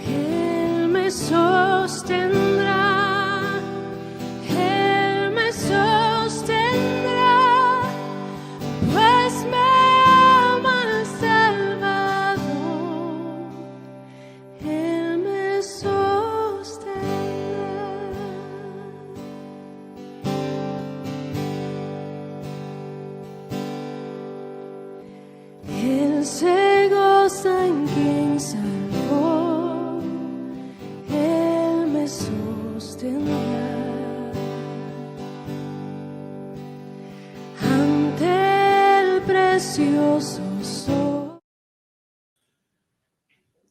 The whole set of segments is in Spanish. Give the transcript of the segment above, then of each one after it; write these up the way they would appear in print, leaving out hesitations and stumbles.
Él me sostendrá, Él me sostendrá, pues me ama el Salvador. Él me sostendrá. Él se goza en quien salvó, Él me sostendrá. Ante el precioso sol.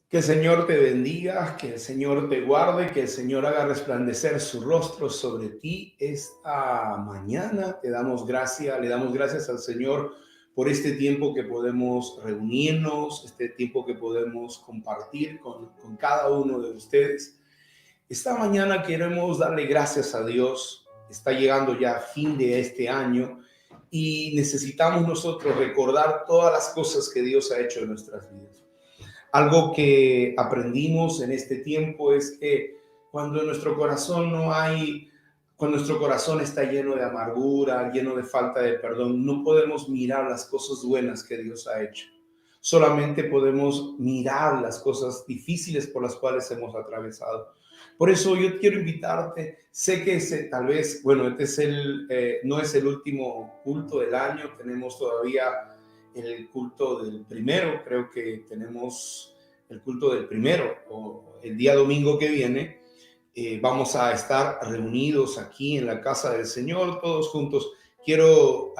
Que el Señor te bendiga, que el Señor te guarde, que el Señor haga resplandecer su rostro sobre ti esta mañana. Le damos gracias al Señor por este tiempo que podemos reunirnos, este tiempo que podemos compartir con cada uno de ustedes. Esta mañana queremos darle gracias a Dios. Está llegando ya fin de este año y necesitamos nosotros recordar todas las cosas que Dios ha hecho en nuestras vidas. Algo que aprendimos en este tiempo es que cuando en nuestro corazón cuando nuestro corazón está lleno de amargura, lleno de falta de perdón, no podemos mirar las cosas buenas que Dios ha hecho. Solamente podemos mirar las cosas difíciles por las cuales hemos atravesado. Por eso yo quiero invitarte, sé que tal vez, bueno, no es el último culto del año, tenemos todavía el culto del primero, creo que tenemos el culto del primero, o el día domingo que viene, vamos a estar reunidos aquí en la casa del Señor, todos juntos. Quiero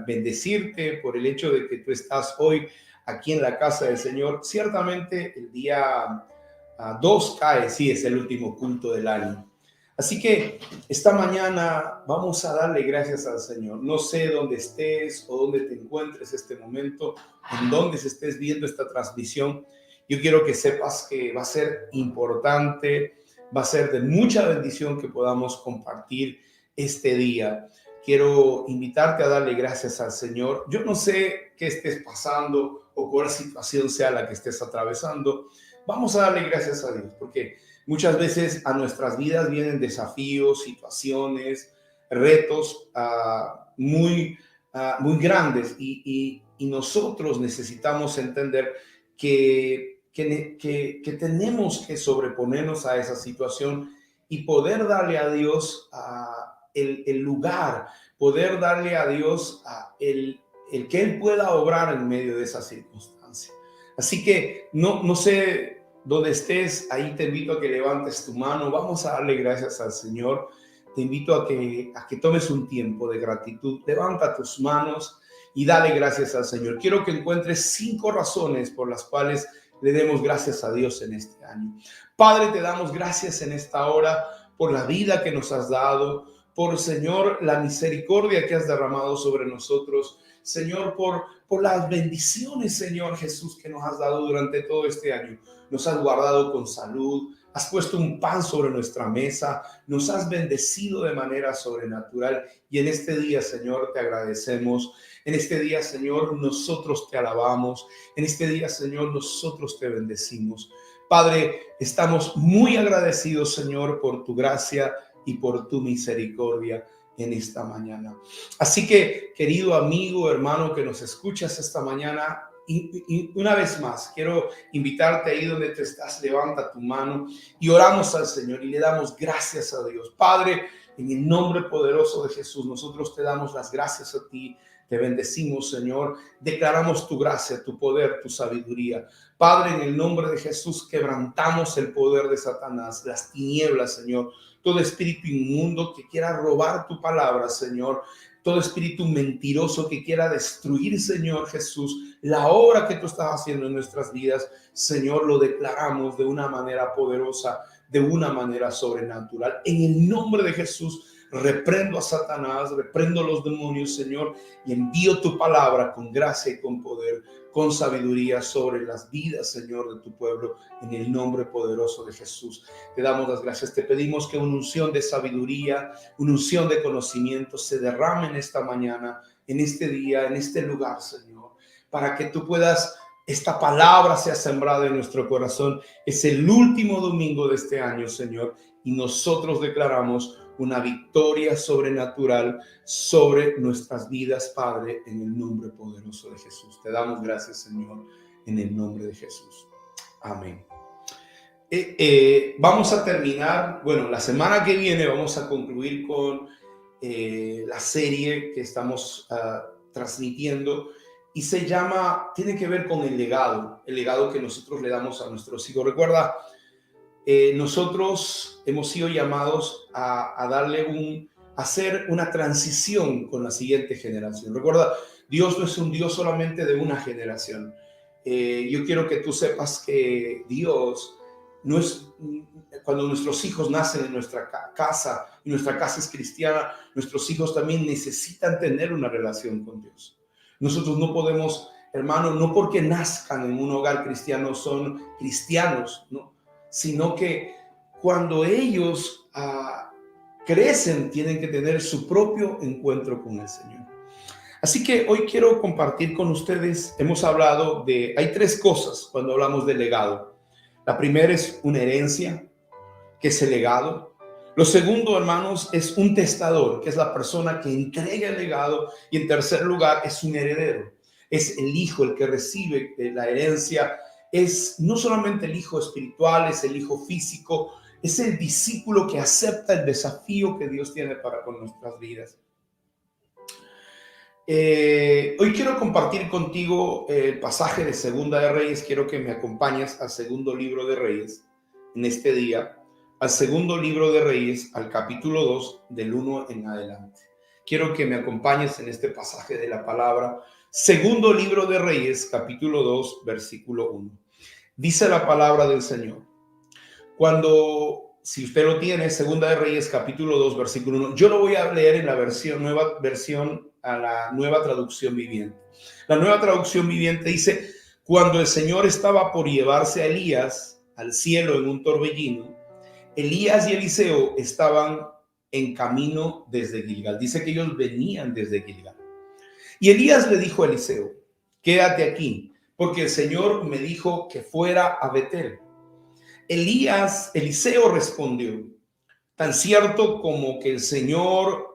bendecirte por el hecho de que tú estás hoy aquí en la casa del Señor. Ciertamente el día 2 cae, sí, es el último culto del año. Así que esta mañana vamos a darle gracias al Señor. No sé dónde estés o dónde te encuentres este momento, en dónde se estés viendo esta transmisión. Yo quiero que sepas que va a ser importante, va a ser de mucha bendición que podamos compartir este día. Quiero invitarte a darle gracias al Señor. Yo no sé qué estés pasando o cuál situación sea la que estés atravesando. Vamos a darle gracias a Dios, porque muchas veces a nuestras vidas vienen desafíos, situaciones, retos muy grandes y nosotros necesitamos entender que tenemos que sobreponernos a esa situación y poder darle a Dios el lugar, poder darle a Dios el que Él pueda obrar en medio de esa circunstancia. Así que no sé donde estés, ahí te invito a que levantes tu mano. Vamos a darle gracias al Señor. Te invito a que tomes un tiempo de gratitud. Levanta tus manos y dale gracias al Señor. Quiero que encuentres 5 razones por las cuales le demos gracias a Dios en este año. Padre, te damos gracias en esta hora por la vida que nos has dado, por, Señor, la misericordia que has derramado sobre nosotros, Señor, por las bendiciones, Señor Jesús, que nos has dado durante todo este año. Nos has guardado con salud, has puesto un pan sobre nuestra mesa, nos has bendecido de manera sobrenatural y en este día, Señor, te agradecemos. En este día, Señor, nosotros te alabamos. En este día, Señor, nosotros te bendecimos. Padre, estamos muy agradecidos, Señor, por tu gracia y por tu misericordia en esta mañana. Así que, querido amigo, hermano que nos escuchas esta mañana, y una vez más, quiero invitarte ahí donde te estás, levanta tu mano y oramos al Señor y le damos gracias a Dios. Padre, en el nombre poderoso de Jesús, nosotros te damos las gracias a ti. Te bendecimos, Señor. Declaramos tu gracia, tu poder, tu sabiduría. Padre, en el nombre de Jesús, quebrantamos el poder de Satanás, las tinieblas, Señor. Todo espíritu inmundo que quiera robar tu palabra, Señor. Todo espíritu mentiroso que quiera destruir, Señor Jesús, la obra que tú estás haciendo en nuestras vidas, Señor, lo declaramos de una manera poderosa, de una manera sobrenatural. En el nombre de Jesús, reprendo a Satanás, reprendo a los demonios, Señor, y envío tu palabra con gracia y con poder, con sabiduría sobre las vidas, Señor, de tu pueblo, en el nombre poderoso de Jesús. Te damos las gracias, te pedimos que una unción de sabiduría, una unción de conocimiento se derrame en esta mañana en este día, en este lugar, Señor, para que tú puedas, esta palabra sea sembrada en nuestro corazón. Es el último domingo de este año, Señor, y nosotros declaramos una victoria sobrenatural sobre nuestras vidas, Padre, en el nombre poderoso de Jesús. Te damos gracias, Señor, en el nombre de Jesús. Amén. Vamos a terminar, bueno, la semana que viene vamos a concluir con la serie que estamos transmitiendo, y se llama, tiene que ver con el legado que nosotros le damos a nuestros hijos. Recuerda, nosotros hemos sido llamados a hacer una transición con la siguiente generación. Recuerda, Dios no es un Dios solamente de una generación. Yo quiero que tú sepas que Dios no es, cuando nuestros hijos nacen en nuestra casa, y nuestra casa es cristiana, nuestros hijos también necesitan tener una relación con Dios. Nosotros no podemos, hermano, no porque nazcan en un hogar cristiano son cristianos, ¿no? Sino que cuando ellos crecen, tienen que tener su propio encuentro con el Señor. Así que hoy quiero compartir con ustedes, hemos hablado hay tres cosas cuando hablamos de legado. La primera es una herencia, que es el legado. Lo segundo, hermanos, es un testador, que es la persona que entrega el legado. Y en tercer lugar, es un heredero. Es el hijo el que recibe la herencia. Es no solamente el hijo espiritual, es el hijo físico, es el discípulo que acepta el desafío que Dios tiene para con nuestras vidas. Hoy quiero compartir contigo el pasaje de Segunda de Reyes. Quiero que me acompañes al segundo libro de Reyes en este día, al segundo libro de Reyes, al capítulo 2, del 1 en adelante. Quiero que me acompañes en este pasaje de la palabra. Segundo libro de Reyes, capítulo 2, versículo 1. Dice la palabra del Señor. Si usted lo tiene, Segunda de Reyes, capítulo 2, versículo 1. Yo lo voy a leer en la a la nueva traducción viviente. La nueva traducción viviente dice: cuando el Señor estaba por llevarse a Elías al cielo en un torbellino, Elías y Eliseo estaban en camino desde Gilgal. Dice que ellos venían desde Gilgal. Y Elías le dijo a Eliseo: quédate aquí, porque el Señor me dijo que fuera a Betel. Eliseo respondió: tan cierto como que el Señor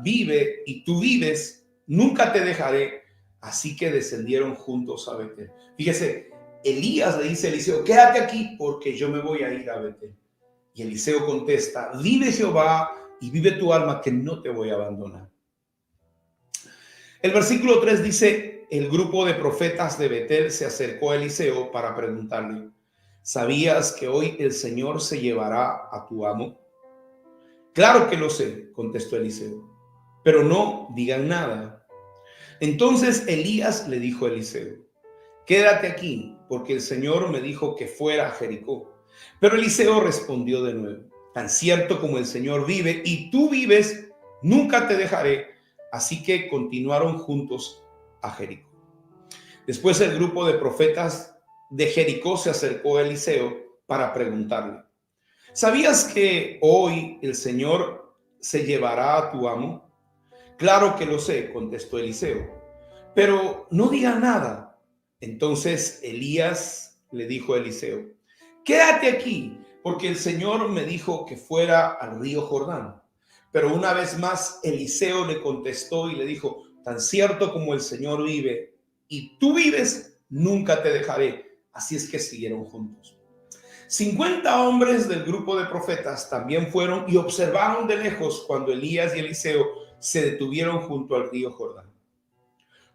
vive y tú vives, nunca te dejaré. Así que descendieron juntos a Betel. Fíjese, Elías le dice a Eliseo: quédate aquí porque yo me voy a ir a Betel. Y Eliseo contesta: vive Jehová y vive tu alma, que no te voy a abandonar. El versículo 3 dice: el grupo de profetas de Betel se acercó a Eliseo para preguntarle: ¿sabías que hoy el Señor se llevará a tu amo? Claro que lo sé, contestó Eliseo, pero no digan nada. Entonces Elías le dijo a Eliseo: quédate aquí, porque el Señor me dijo que fuera a Jericó. Pero Eliseo respondió de nuevo: tan cierto como el Señor vive y tú vives, nunca te dejaré. Así que continuaron juntos a Jericó. Después el grupo de profetas de Jericó se acercó a Eliseo para preguntarle: ¿sabías que hoy el Señor se llevará a tu amo? Claro que lo sé, contestó Eliseo, pero no diga nada. Entonces Elías le dijo a Eliseo: quédate aquí, porque el Señor me dijo que fuera al río Jordán. Pero una vez más Eliseo le contestó y le dijo: tan cierto como el Señor vive y tú vives, nunca te dejaré. Así es que siguieron juntos. 50 hombres del grupo de profetas también fueron y observaron de lejos cuando Elías y Eliseo se detuvieron junto al río Jordán.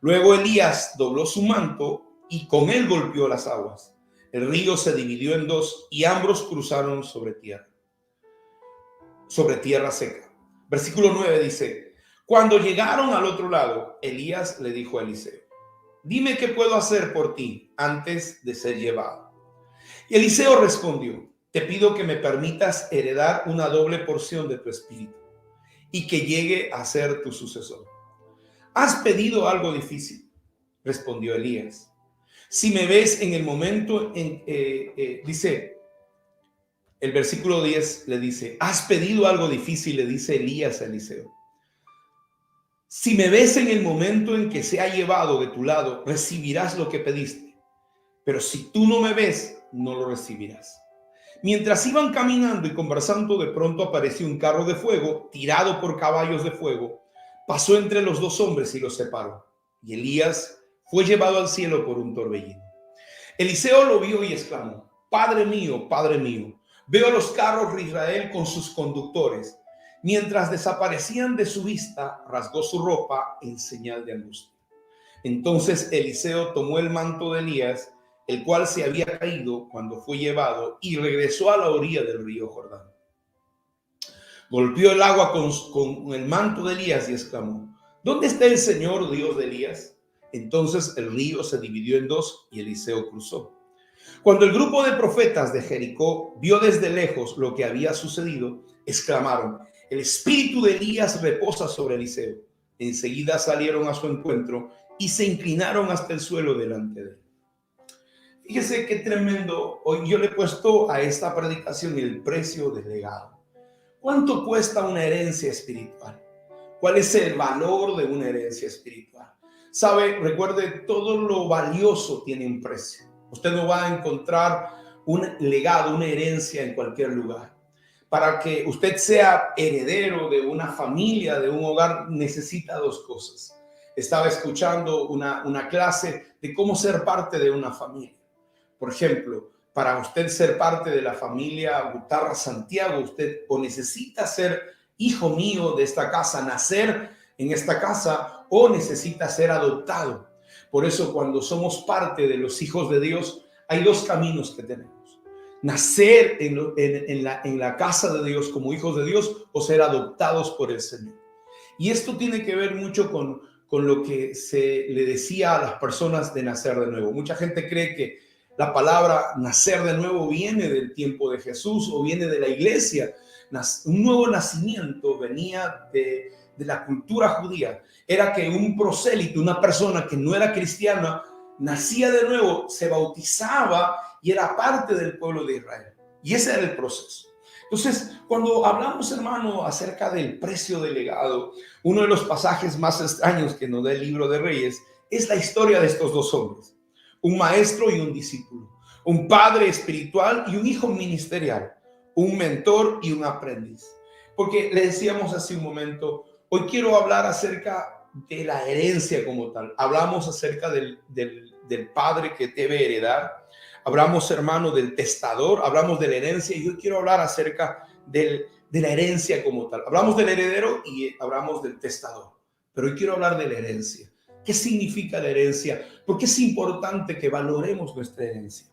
Luego Elías dobló su manto y con él golpeó las aguas. El río se dividió en dos y ambos cruzaron sobre tierra seca. Versículo 9 dice: cuando llegaron al otro lado, Elías le dijo a Eliseo: dime qué puedo hacer por ti antes de ser llevado. Y Eliseo respondió: te pido que me permitas heredar una doble porción de tu espíritu y que llegue a ser tu sucesor. Has pedido algo difícil, respondió Elías. Si me ves en el momento dice, el versículo 10 le dice: has pedido algo difícil, le dice Elías a Eliseo. Si me ves en el momento en que se ha llevado de tu lado, recibirás lo que pediste. Pero si tú no me ves, no lo recibirás. Mientras iban caminando y conversando, de pronto apareció un carro de fuego, tirado por caballos de fuego. Pasó entre los dos hombres y los separó. Y Elías fue llevado al cielo por un torbellino. Eliseo lo vio y exclamó: Padre mío, veo los carros de Israel con sus conductores. Mientras desaparecían de su vista, rasgó su ropa en señal de angustia. Entonces Eliseo tomó el manto de Elías, el cual se había caído cuando fue llevado, y regresó a la orilla del río Jordán. Golpeó el agua con el manto de Elías y exclamó: ¿Dónde está el Señor, Dios de Elías? Entonces el río se dividió en dos y Eliseo cruzó. Cuando el grupo de profetas de Jericó vio desde lejos lo que había sucedido, exclamaron: el espíritu de Elías reposa sobre Eliseo. Enseguida salieron a su encuentro y se inclinaron hasta el suelo delante de él. Fíjese qué tremendo. Hoy yo le he puesto a esta predicación el precio del legado. ¿Cuánto cuesta una herencia espiritual? ¿Cuál es el valor de una herencia espiritual? Sabe, recuerde, todo lo valioso tiene un precio. Usted no va a encontrar un legado, una herencia en cualquier lugar. Para que usted sea heredero de una familia, de un hogar, necesita dos cosas. Estaba escuchando una clase de cómo ser parte de una familia. Por ejemplo, para usted ser parte de la familia Gutarra Santiago, usted o necesita ser hijo mío de esta casa, nacer en esta casa, o necesita ser adoptado. Por eso, cuando somos parte de los hijos de Dios, hay dos caminos que tenemos: nacer en la casa de Dios como hijos de Dios, o ser adoptados por el Señor. Y esto tiene que ver mucho con lo que se le decía a las personas de nacer de nuevo. Mucha gente cree que la palabra nacer de nuevo viene del tiempo de Jesús o viene de la iglesia. Un nuevo nacimiento venía de la cultura judía. Era que un prosélito, una persona que no era cristiana, nacía de nuevo, se bautizaba y era parte del pueblo de Israel. Y ese era el proceso. Entonces, cuando hablamos, hermano, acerca del precio del legado, uno de los pasajes más extraños que nos da el libro de Reyes es la historia de estos dos hombres: un maestro y un discípulo, un padre espiritual y un hijo ministerial, un mentor y un aprendiz. Porque le decíamos hace un momento, hoy quiero hablar acerca de la herencia como tal. Hablamos acerca del padre que debe heredar. Hablamos, hermano, del testador, hablamos de la herencia, y yo quiero hablar acerca de la herencia como tal. Hablamos del heredero y hablamos del testador, pero hoy quiero hablar de la herencia. ¿Qué significa la herencia? ¿Por qué es importante que valoremos nuestra herencia?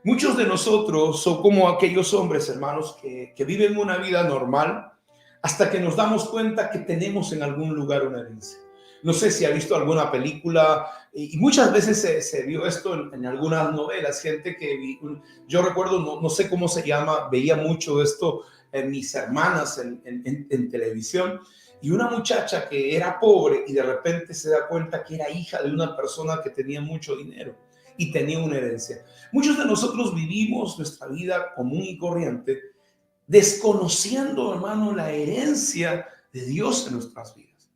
Muchos de nosotros son como aquellos hombres, hermanos, que viven una vida normal hasta que nos damos cuenta que tenemos en algún lugar una herencia. No sé si ha visto alguna película, y muchas veces se vio esto en algunas novelas. Gente que yo recuerdo, no sé cómo se llama, veía mucho esto en mis hermanas en televisión, y una muchacha que era pobre y de repente se da cuenta que era hija de una persona que tenía mucho dinero y tenía una herencia. Muchos de nosotros vivimos nuestra vida común y corriente desconociendo, hermano, la herencia de Dios en nuestras vidas.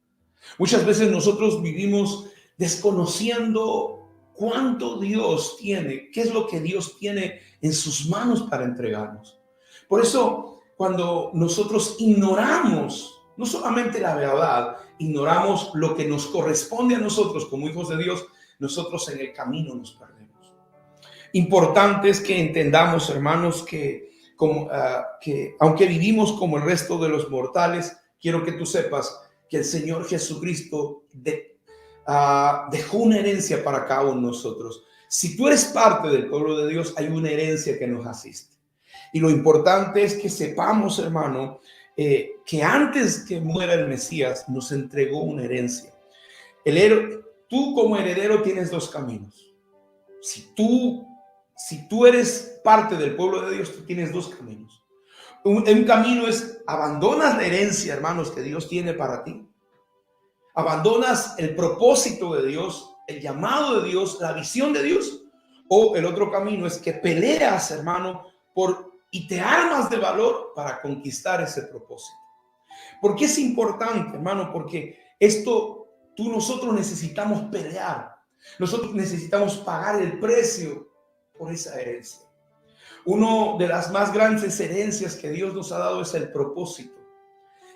Muchas veces nosotros vivimos desconociendo cuánto Dios tiene, qué es lo que Dios tiene en sus manos para entregarnos. Por eso, cuando nosotros ignoramos no solamente la verdad, ignoramos lo que nos corresponde a nosotros como hijos de Dios, nosotros en el camino nos perdemos. Importante es que entendamos, hermanos, que aunque vivimos como el resto de los mortales, quiero que tú sepas que el Señor Jesucristo dejó una herencia para cada uno de nosotros. Si tú eres parte del pueblo de Dios, hay una herencia que nos asiste. Y lo importante es que sepamos, hermano, que antes que muera el Mesías, nos entregó una herencia. Tú como heredero tienes dos caminos. Si tú eres parte del pueblo de Dios, tú tienes dos caminos. Un camino es: abandonas la herencia, hermanos, que Dios tiene para ti. Abandonas el propósito de Dios, el llamado de Dios, la visión de Dios. O el otro camino es que peleas, hermano, y te armas de valor para conquistar ese propósito. ¿Por qué es importante, hermano? Porque Nosotros necesitamos pelear. Nosotros necesitamos pagar el precio por esa herencia. Una de las más grandes herencias que Dios nos ha dado es el propósito.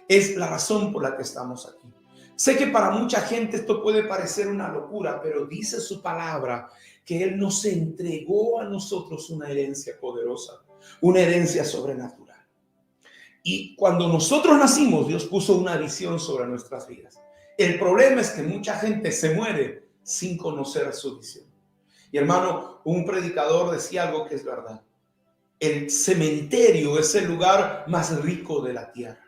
Es la razón por la que estamos aquí. Sé que para mucha gente esto puede parecer una locura, pero dice su palabra que Él nos entregó a nosotros una herencia poderosa, una herencia sobrenatural. Y cuando nosotros nacimos, Dios puso una visión sobre nuestras vidas. El problema es que mucha gente se muere sin conocer su visión. Y hermano, un predicador decía algo que es verdad. El cementerio es el lugar más rico de la tierra.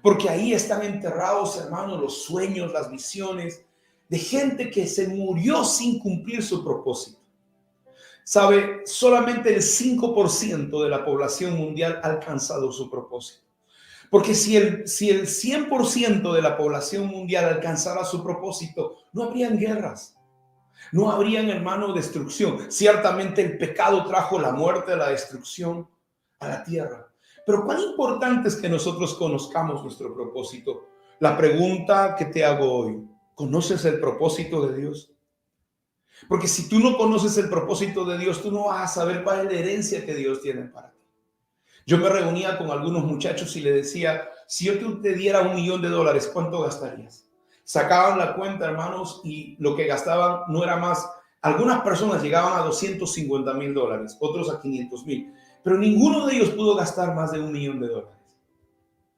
Porque ahí están enterrados, hermanos, los sueños, las visiones de gente que se murió sin cumplir su propósito. ¿Sabe? Solamente el 5% de la población mundial ha alcanzado su propósito. Porque si el 100% de la población mundial alcanzara su propósito, no habrían guerras. No habrían, hermano, destrucción. Ciertamente el pecado trajo la muerte, la destrucción a la tierra. Pero cuán importante es que nosotros conozcamos nuestro propósito. La pregunta que te hago hoy, ¿conoces el propósito de Dios? Porque si tú no conoces el propósito de Dios, tú no vas a saber cuál es la herencia que Dios tiene para ti. Yo me reunía con algunos muchachos y le decía, si yo te diera $1 millón, ¿cuánto gastarías? Sacaban la cuenta, hermanos, y lo que gastaban no era más. Algunas personas llegaban a $250,000, otros a 500,000, pero ninguno de ellos pudo gastar más de $1 millón.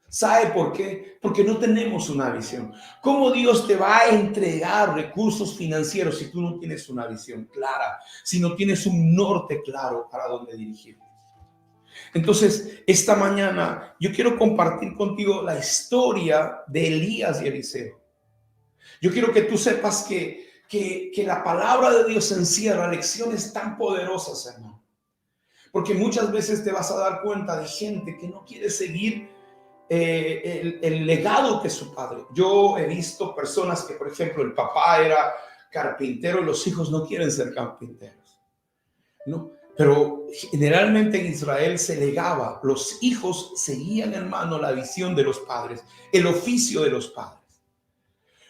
¿Sabe por qué? Porque no tenemos una visión. ¿Cómo Dios te va a entregar recursos financieros si tú no tienes una visión clara, si no tienes un norte claro para dónde dirigirte? Entonces, esta mañana yo quiero compartir contigo la historia de Elías y Eliseo. Yo quiero que tú sepas que la palabra de Dios encierra lecciones tan poderosas, hermano. Porque muchas veces te vas a dar cuenta de gente que no quiere seguir el legado que su padre. Yo he visto personas que, por ejemplo, el papá era carpintero y los hijos no quieren ser carpinteros, ¿no? Pero generalmente en Israel se legaba, los hijos seguían, hermano, la visión de los padres, el oficio de los padres.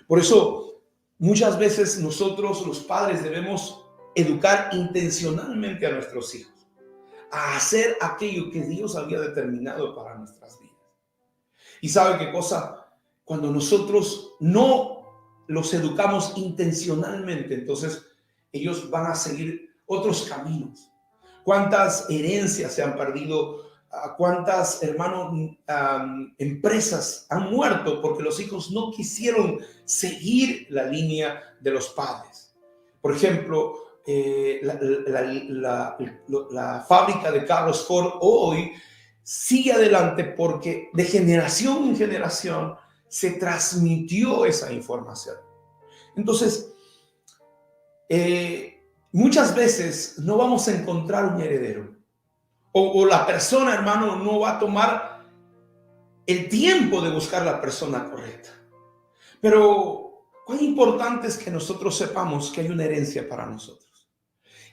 Por eso, muchas veces nosotros, los padres, debemos educar intencionalmente a nuestros hijos a hacer aquello que Dios había determinado para nuestras vidas. ¿Y sabe qué cosa? Cuando nosotros no los educamos intencionalmente, entonces ellos van a seguir otros caminos. ¿Cuántas herencias se han perdido? ¿Cuántas, hermanos, empresas han muerto porque los hijos no quisieron seguir la línea de los padres? Por ejemplo, la fábrica de carros Ford hoy sigue adelante porque de generación en generación se transmitió esa información. Entonces, muchas veces no vamos a encontrar un heredero o la persona, hermano, no va a tomar el tiempo de buscar la persona correcta. Pero cuán importante es que nosotros sepamos que hay una herencia para nosotros.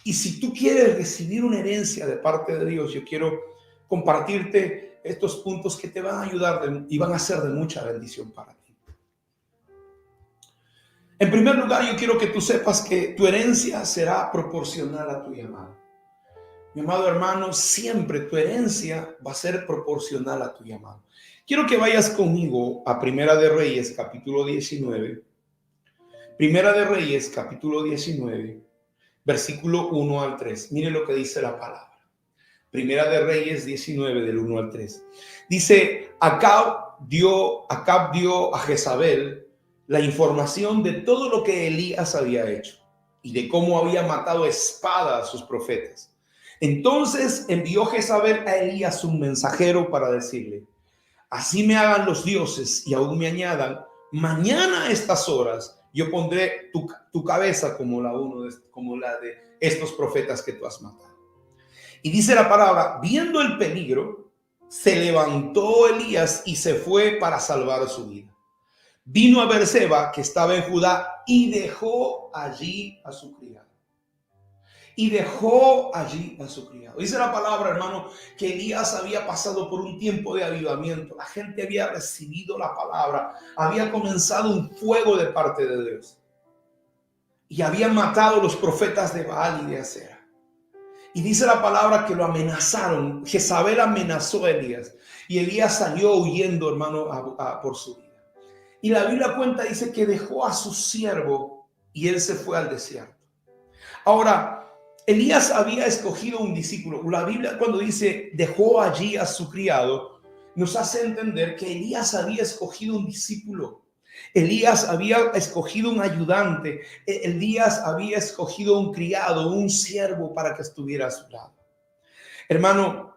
Y si tú quieres recibir una herencia de parte de Dios, yo quiero compartirte estos puntos que te van a ayudar y van a ser de mucha bendición para ti. En primer lugar, yo quiero que tú sepas que tu herencia será proporcional a tu llamado. Mi amado hermano, siempre tu herencia va a ser proporcional a tu llamado. Quiero que vayas conmigo a Primera de Reyes, capítulo 19. Primera de Reyes, capítulo 19, versículo 1 al 3. Mire lo que dice la palabra. Primera de Reyes 19, del 1 al 3. Dice, Acab dio a Jezabel la información de todo lo que Elías había hecho y de cómo había matado a espada a sus profetas. Entonces envió Jezabel a Elías un mensajero para decirle, así me hagan los dioses y aún me añadan, mañana a estas horas yo pondré tu cabeza como la de estos profetas que tú has matado. Y dice la palabra, viendo el peligro, se levantó Elías y se fue para salvar su vida. Vino a Berseba, que estaba en Judá, y dejó allí a su criado. y dejó allí a su criado. Dice la palabra, hermano, que Elías había pasado por un tiempo de avivamiento. La gente había recibido la palabra, había comenzado un fuego de parte de Dios y habían matado los profetas de Baal y de Acera. Y dice la palabra que lo amenazaron. Jezabel amenazó a Elías y Elías salió huyendo, hermano, por su vida. Y la Biblia cuenta, dice que dejó a su siervo y él se fue al desierto. Ahora, Elías había escogido un discípulo. La Biblia, cuando dice dejó allí a su criado, nos hace entender que Elías había escogido un discípulo. Elías había escogido un ayudante. Elías había escogido un criado, un siervo para que estuviera a su lado. Hermano,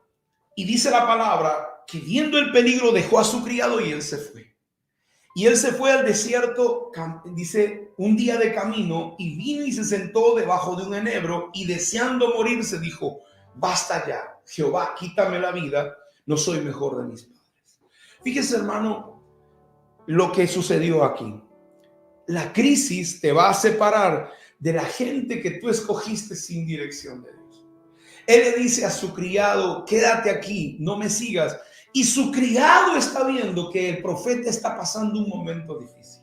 y dice la palabra que viendo el peligro dejó a su criado y él se fue. Y él se fue al desierto, dice, un día de camino, y vino y se sentó debajo de un enebro y deseando morirse dijo: basta ya, Jehová, quítame la vida, no soy mejor de mis padres. Fíjese, hermano, lo que sucedió aquí. La crisis te va a separar de la gente que tú escogiste sin dirección de Dios. Él le dice a su criado: quédate aquí, no me sigas. Y su criado está viendo que el profeta está pasando un momento difícil.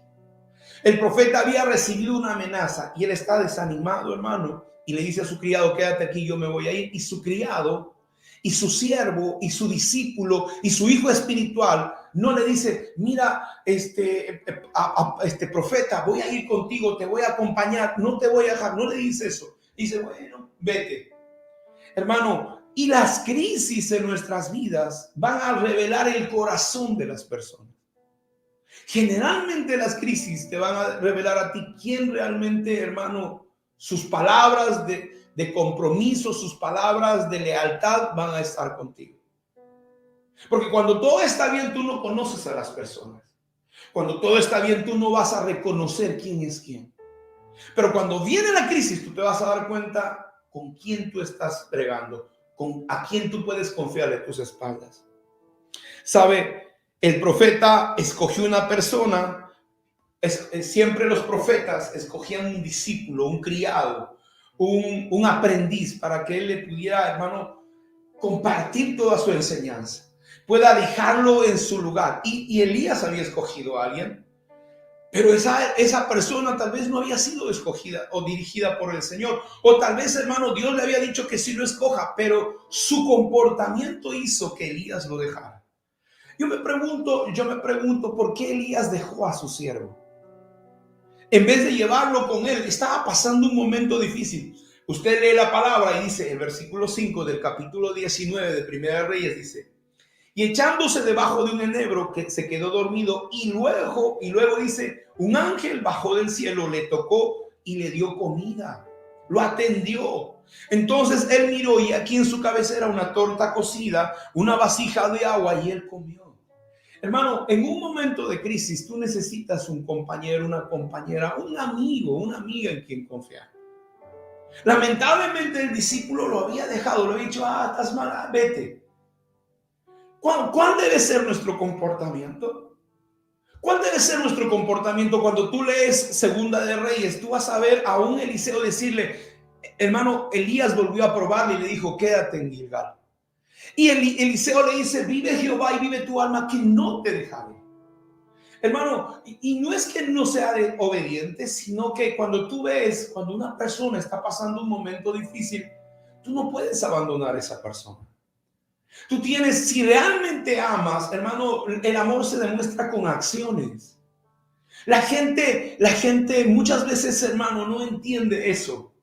El profeta había recibido una amenaza y él está desanimado, hermano, y le dice a su criado: quédate aquí, yo me voy a ir. Y su criado y su siervo y su discípulo y su hijo espiritual no le dice: mira, profeta, voy a ir contigo, te voy a acompañar, no te voy a dejar. No le dice eso. Dice: bueno, vete. Hermano, y las crisis en nuestras vidas van a revelar el corazón de las personas. Generalmente las crisis te van a revelar a ti quién realmente, hermano, sus palabras de compromiso, sus palabras de lealtad van a estar contigo. Porque cuando todo está bien, tú no conoces a las personas. Cuando todo está bien, tú no vas a reconocer quién es quién. Pero cuando viene la crisis, tú te vas a dar cuenta con quién tú estás bregando, a quién tú puedes confiar de tus espaldas. ¿Sabe? El profeta escogió una persona. Siempre los profetas escogían un discípulo, un criado, un aprendiz para que él le pudiera, hermano, compartir toda su enseñanza, pueda dejarlo en su lugar. Y Elías había escogido a alguien, pero esa persona tal vez no había sido escogida o dirigida por el Señor. O tal vez, hermano, Dios le había dicho que sí lo escoja, pero su comportamiento hizo que Elías lo dejara. Yo me pregunto por qué Elías dejó a su siervo. En vez de llevarlo con él, estaba pasando un momento difícil. Usted lee la palabra y dice, el versículo 5 del capítulo 19 de Primera de Reyes dice: y echándose debajo de un enebro que se quedó dormido, y luego dice, un ángel bajó del cielo, le tocó y le dio comida, lo atendió. Entonces él miró y aquí en su cabecera una torta cocida, una vasija de agua, y él comió. Hermano, en un momento de crisis tú necesitas un compañero, una compañera, un amigo, una amiga en quien confiar. Lamentablemente el discípulo lo había dejado, le había dicho: estás mal, vete. ¿Cuál debe ser nuestro comportamiento? ¿Cuál debe ser nuestro comportamiento cuando tú lees Segunda de Reyes? Tú vas a ver a un Eliseo decirle, hermano, Elías volvió a probarle y le dijo: quédate en Gilgal. Y Eliseo le dice: vive Jehová y vive tu alma, que no te dejaré. Hermano, y no es que no sea obediente, sino que cuando una persona está pasando un momento difícil, tú no puedes abandonar a esa persona. Tú tienes, si realmente amas, hermano, el amor se demuestra con acciones. La gente muchas veces, hermano, no entiende eso.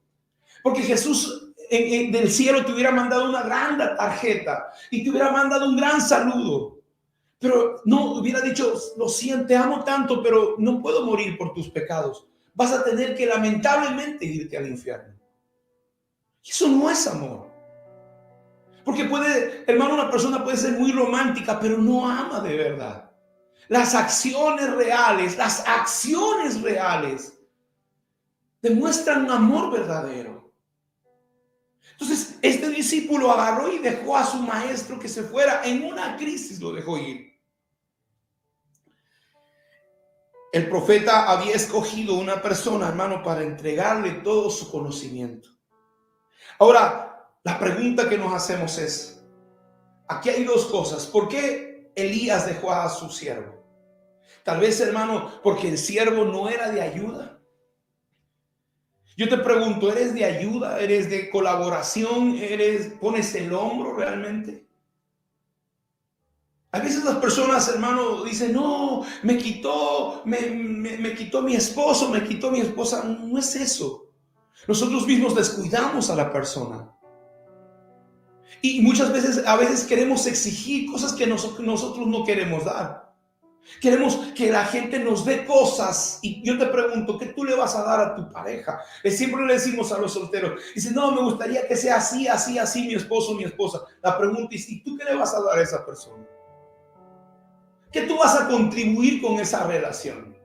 Porque Jesús del cielo te hubiera mandado una gran tarjeta y te hubiera mandado un gran saludo. Pero no hubiera dicho: lo siento, te amo tanto, pero no puedo morir por tus pecados. Vas a tener que lamentablemente irte al infierno. Y eso no es amor. Porque hermano, una persona puede ser muy romántica, pero no ama de verdad. Las acciones reales demuestran un amor verdadero. Entonces, este discípulo agarró y dejó a su maestro que se fuera. En una crisis lo dejó ir. El profeta había escogido una persona, hermano, para entregarle todo su conocimiento. Ahora, la pregunta que nos hacemos es, aquí hay dos cosas. ¿Por qué Elías dejó a su siervo? Tal vez, hermano, porque el siervo no era de ayuda. Yo te pregunto, ¿eres de ayuda? ¿Eres de colaboración? ¿Pones el hombro realmente? A veces las personas, hermano, dicen, no, me quitó mi esposo, me quitó mi esposa. No es eso. Nosotros mismos descuidamos a la persona. Y muchas veces, a veces queremos exigir cosas que nosotros no queremos dar. Queremos que la gente nos dé cosas. Y yo te pregunto, ¿qué tú le vas a dar a tu pareja? Siempre le decimos a los solteros, dice, no, me gustaría que sea así, así, así, mi esposo, mi esposa. La pregunta es, ¿y tú qué le vas a dar a esa persona? ¿Qué tú vas a contribuir con esa relación?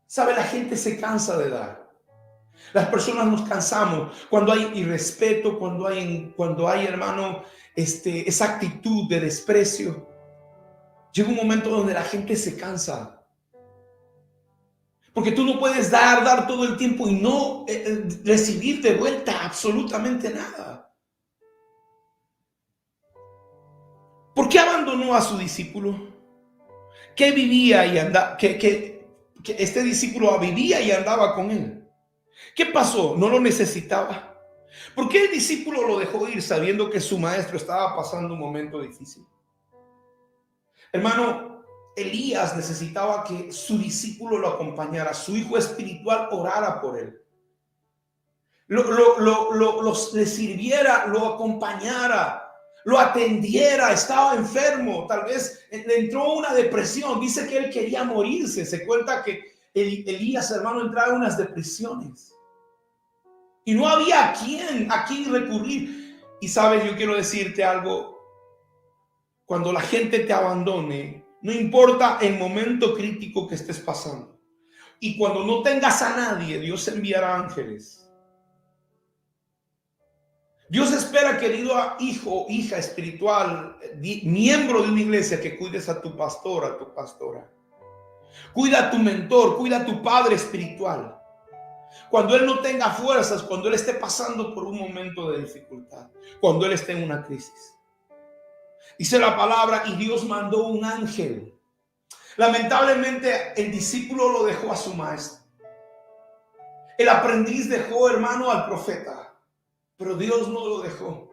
¿Sabe? La gente se cansa de dar. Las personas nos cansamos cuando hay irrespeto, cuando hay, hermano, esa actitud de desprecio. Llega un momento donde la gente se cansa. Porque tú no puedes dar todo el tiempo y no recibir de vuelta absolutamente nada. ¿Por qué abandonó a su discípulo? ¿Qué vivía y andaba? Que este discípulo vivía y andaba con él. ¿Qué pasó? ¿No lo necesitaba? ¿Por qué el discípulo lo dejó ir sabiendo que su maestro estaba pasando un momento difícil? Hermano, Elías necesitaba que su discípulo lo acompañara, su hijo espiritual orara por él. Le sirviera, lo acompañara, lo atendiera. Estaba enfermo, tal vez le entró una depresión. Dice que él quería morirse. Se cuenta que Elías, hermano, entraba en unas depresiones. Y no había a quién recurrir. Y sabes, yo quiero decirte algo. Cuando la gente te abandone, no importa el momento crítico que estés pasando. Y cuando no tengas a nadie, Dios enviará ángeles. Dios espera, querido hijo, hija espiritual, miembro de una iglesia, que cuides a tu pastor, a tu pastora. Cuida a tu mentor, cuida a tu padre espiritual. Cuando él no tenga fuerzas, cuando él esté pasando por un momento de dificultad, cuando él esté en una crisis. Dice la palabra, y Dios mandó un ángel. Lamentablemente, el discípulo lo dejó a su maestro. El aprendiz dejó, hermano, al profeta. Pero Dios no lo dejó.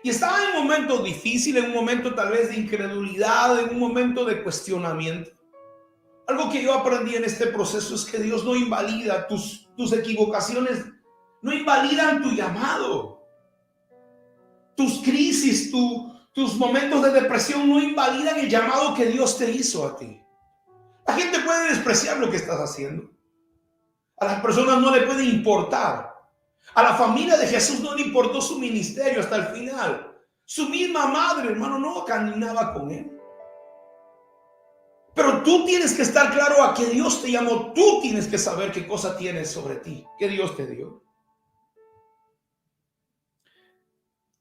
Y estaba en un momento difícil, en un momento tal vez de incredulidad, en un momento de cuestionamiento. Algo que yo aprendí en este proceso es que Dios no invalida tus equivocaciones, no invalidan tu llamado. Tus crisis, tus momentos de depresión no invalidan el llamado que Dios te hizo a ti. La gente puede despreciar lo que estás haciendo. A las personas no le puede importar. A la familia de Jesús no le importó su ministerio hasta el final. Su misma madre, hermano, no caminaba con él. Pero tú tienes que estar claro a que Dios te llamó. Tú tienes que saber qué cosa tienes sobre ti, que Dios te dio.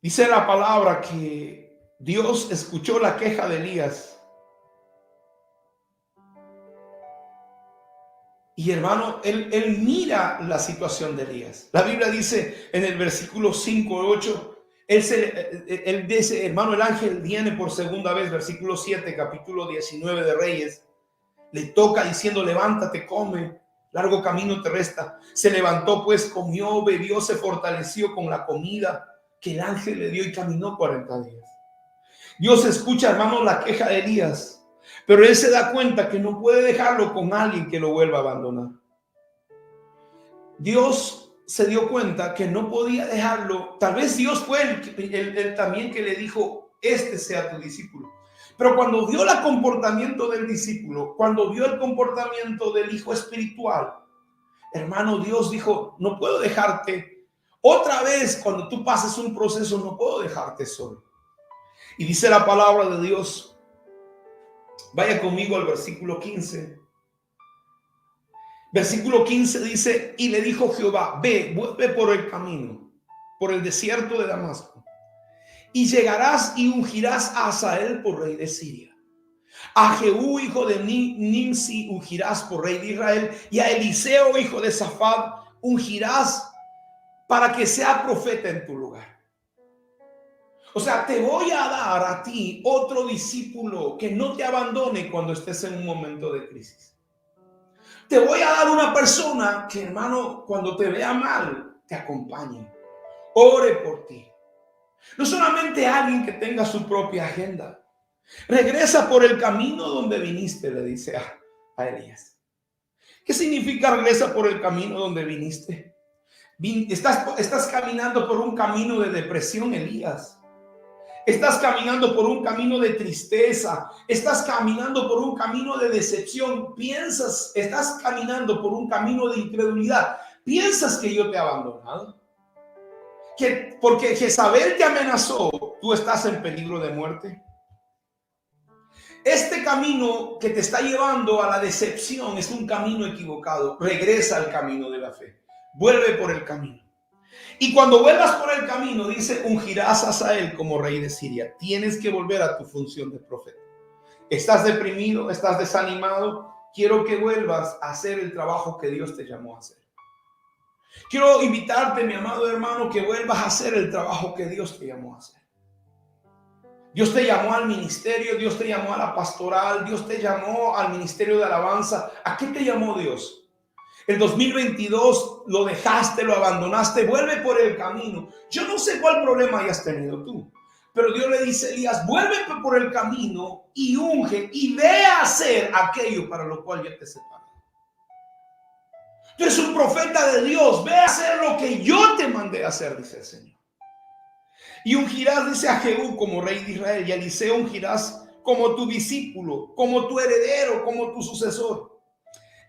Dice la palabra que Dios escuchó la queja de Elías. Y hermano, él mira la situación de Elías. La Biblia dice en el versículo 5 o 8, él dice, hermano, el ángel viene por segunda vez, versículo 7, capítulo 19 de Reyes. Le toca diciendo, levántate, come, largo camino te resta. Se levantó pues, comió, bebió, se fortaleció con la comida que el ángel le dio y caminó 40 días. Dios escucha, hermano, la queja de Elías. Pero él se da cuenta que no puede dejarlo con alguien que lo vuelva a abandonar. Dios se dio cuenta que no podía dejarlo. Tal vez Dios fue el también que le dijo, este sea tu discípulo. Pero cuando vio el comportamiento del discípulo, cuando vio el comportamiento del hijo espiritual, hermano, Dios dijo, no puedo dejarte. Otra vez, cuando tú pases un proceso, no puedo dejarte solo. Y dice la palabra de Dios. Vaya conmigo al versículo 15. Versículo 15 dice, y le dijo Jehová, vuelve por el camino, por el desierto de Damasco, y llegarás y ungirás a Hazael por rey de Siria. A Jehú, hijo de Nimsi, ungirás por rey de Israel, y a Eliseo, hijo de Safat, ungirás para que sea profeta en tu lugar. O sea, te voy a dar a ti otro discípulo que no te abandone cuando estés en un momento de crisis. Te voy a dar una persona que, hermano, cuando te vea mal, te acompañe, ore por ti. No solamente alguien que tenga su propia agenda. Regresa por el camino donde viniste, le dice a Elías. ¿Qué significa regresa por el camino donde viniste? Estás caminando por un camino de depresión, Elías. Estás caminando por un camino de tristeza. Estás caminando por un camino de decepción. Estás caminando por un camino de incredulidad. ¿Piensas que yo te he abandonado? Que porque Jezabel te amenazó, tú estás en peligro de muerte. Este camino que te está llevando a la decepción es un camino equivocado. Regresa al camino de la fe. Vuelve por el camino. Y cuando vuelvas por el camino, dice, ungirás a Hazael como rey de Siria. Tienes que volver a tu función de profeta. ¿Estás deprimido? ¿Estás desanimado? Quiero que vuelvas a hacer el trabajo que Dios te llamó a hacer. Quiero invitarte, mi amado hermano, que vuelvas a hacer el trabajo que Dios te llamó a hacer. Dios te llamó al ministerio, Dios te llamó a la pastoral, Dios te llamó al ministerio de alabanza. ¿A qué te llamó Dios? El 2022 lo dejaste, lo abandonaste, vuelve por el camino. Yo no sé cuál problema hayas tenido tú, pero Dios le dice a Elías, vuelve por el camino y unge y ve a hacer aquello para lo cual ya te separé. Tú eres un profeta de Dios, ve a hacer lo que yo te mandé a hacer, dice el Señor. Y ungirás, dice, a Jehú como rey de Israel, y a Eliseo ungirás como tu discípulo, como tu heredero, como tu sucesor.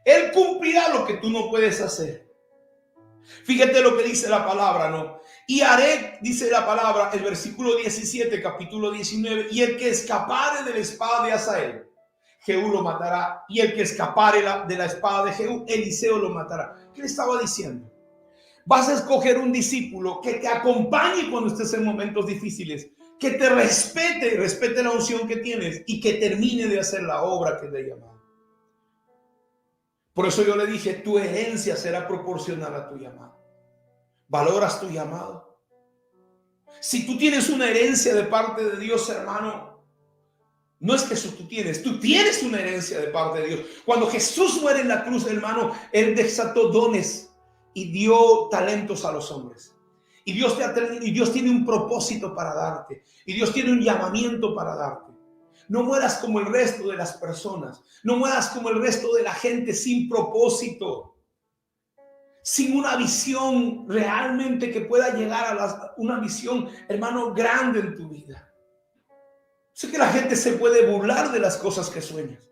Él cumplirá lo que tú no puedes hacer. Fíjate lo que dice la palabra, ¿no? Y haré, dice la palabra, el versículo 17, capítulo 19, y el que escapare de la espada de Hazael, Jehú lo matará, y el que escapare de la espada de Jehú, Eliseo lo matará. ¿Qué le estaba diciendo? Vas a escoger un discípulo que te acompañe cuando estés en momentos difíciles, que te respete la unción que tienes y que termine de hacer la obra que te ha llamado. Por eso yo le dije, tu herencia será proporcional a tu llamado. ¿Valoras tu llamado? Si tú tienes una herencia de parte de Dios, hermano, no es que eso tú tienes una herencia de parte de Dios. Cuando Jesús muere en la cruz, hermano, Él desató dones y dio talentos a los hombres. Y Dios tiene un propósito para darte. Y Dios tiene un llamamiento para darte. No mueras como el resto de las personas. No mueras como el resto de la gente sin propósito. Sin una visión realmente que pueda llegar a una visión, hermano, grande en tu vida. Sé que la gente se puede burlar de las cosas que sueñas.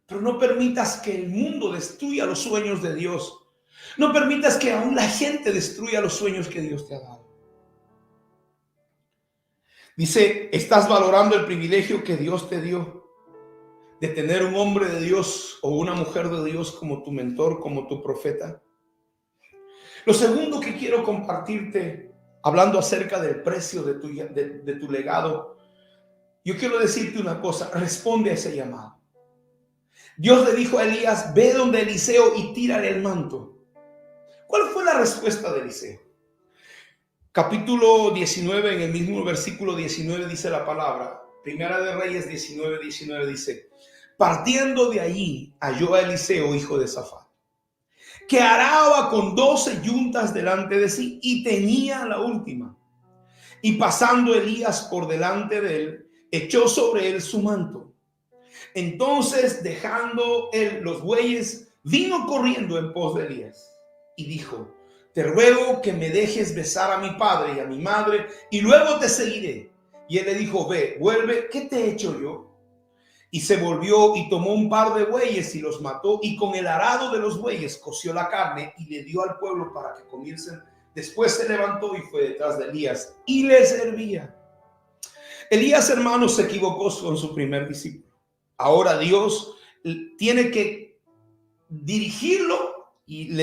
Pero no permitas que el mundo destruya los sueños de Dios. No permitas que aún la gente destruya los sueños que Dios te ha dado. Dice, ¿estás valorando el privilegio que Dios te dio de tener un hombre de Dios o una mujer de Dios como tu mentor, como tu profeta? Lo segundo que quiero compartirte, hablando acerca del precio de tu legado, yo quiero decirte una cosa, responde a ese llamado. Dios le dijo a Elías, ve donde Eliseo y tírale el manto. ¿Cuál fue la respuesta de Eliseo? Capítulo 19, en el mismo versículo 19 dice la palabra. Primera de Reyes 19 dice, partiendo de allí halló a Eliseo, hijo de Safat, que araba con 12 yuntas delante de sí y tenía la última. Y pasando Elías por delante de él, echó sobre él su manto. Entonces, dejando él los bueyes, vino corriendo en pos de Elías y dijo, te ruego que me dejes besar a mi padre y a mi madre y luego te seguiré. Y él le dijo, ve, vuelve, ¿qué te he hecho yo? Y se volvió y tomó un par de bueyes y los mató y con el arado de los bueyes coció la carne y le dio al pueblo para que comiesen. Después se levantó y fue detrás de Elías y le servía. Elías, hermano, se equivocó con su primer discípulo. Ahora Dios tiene que dirigirlo y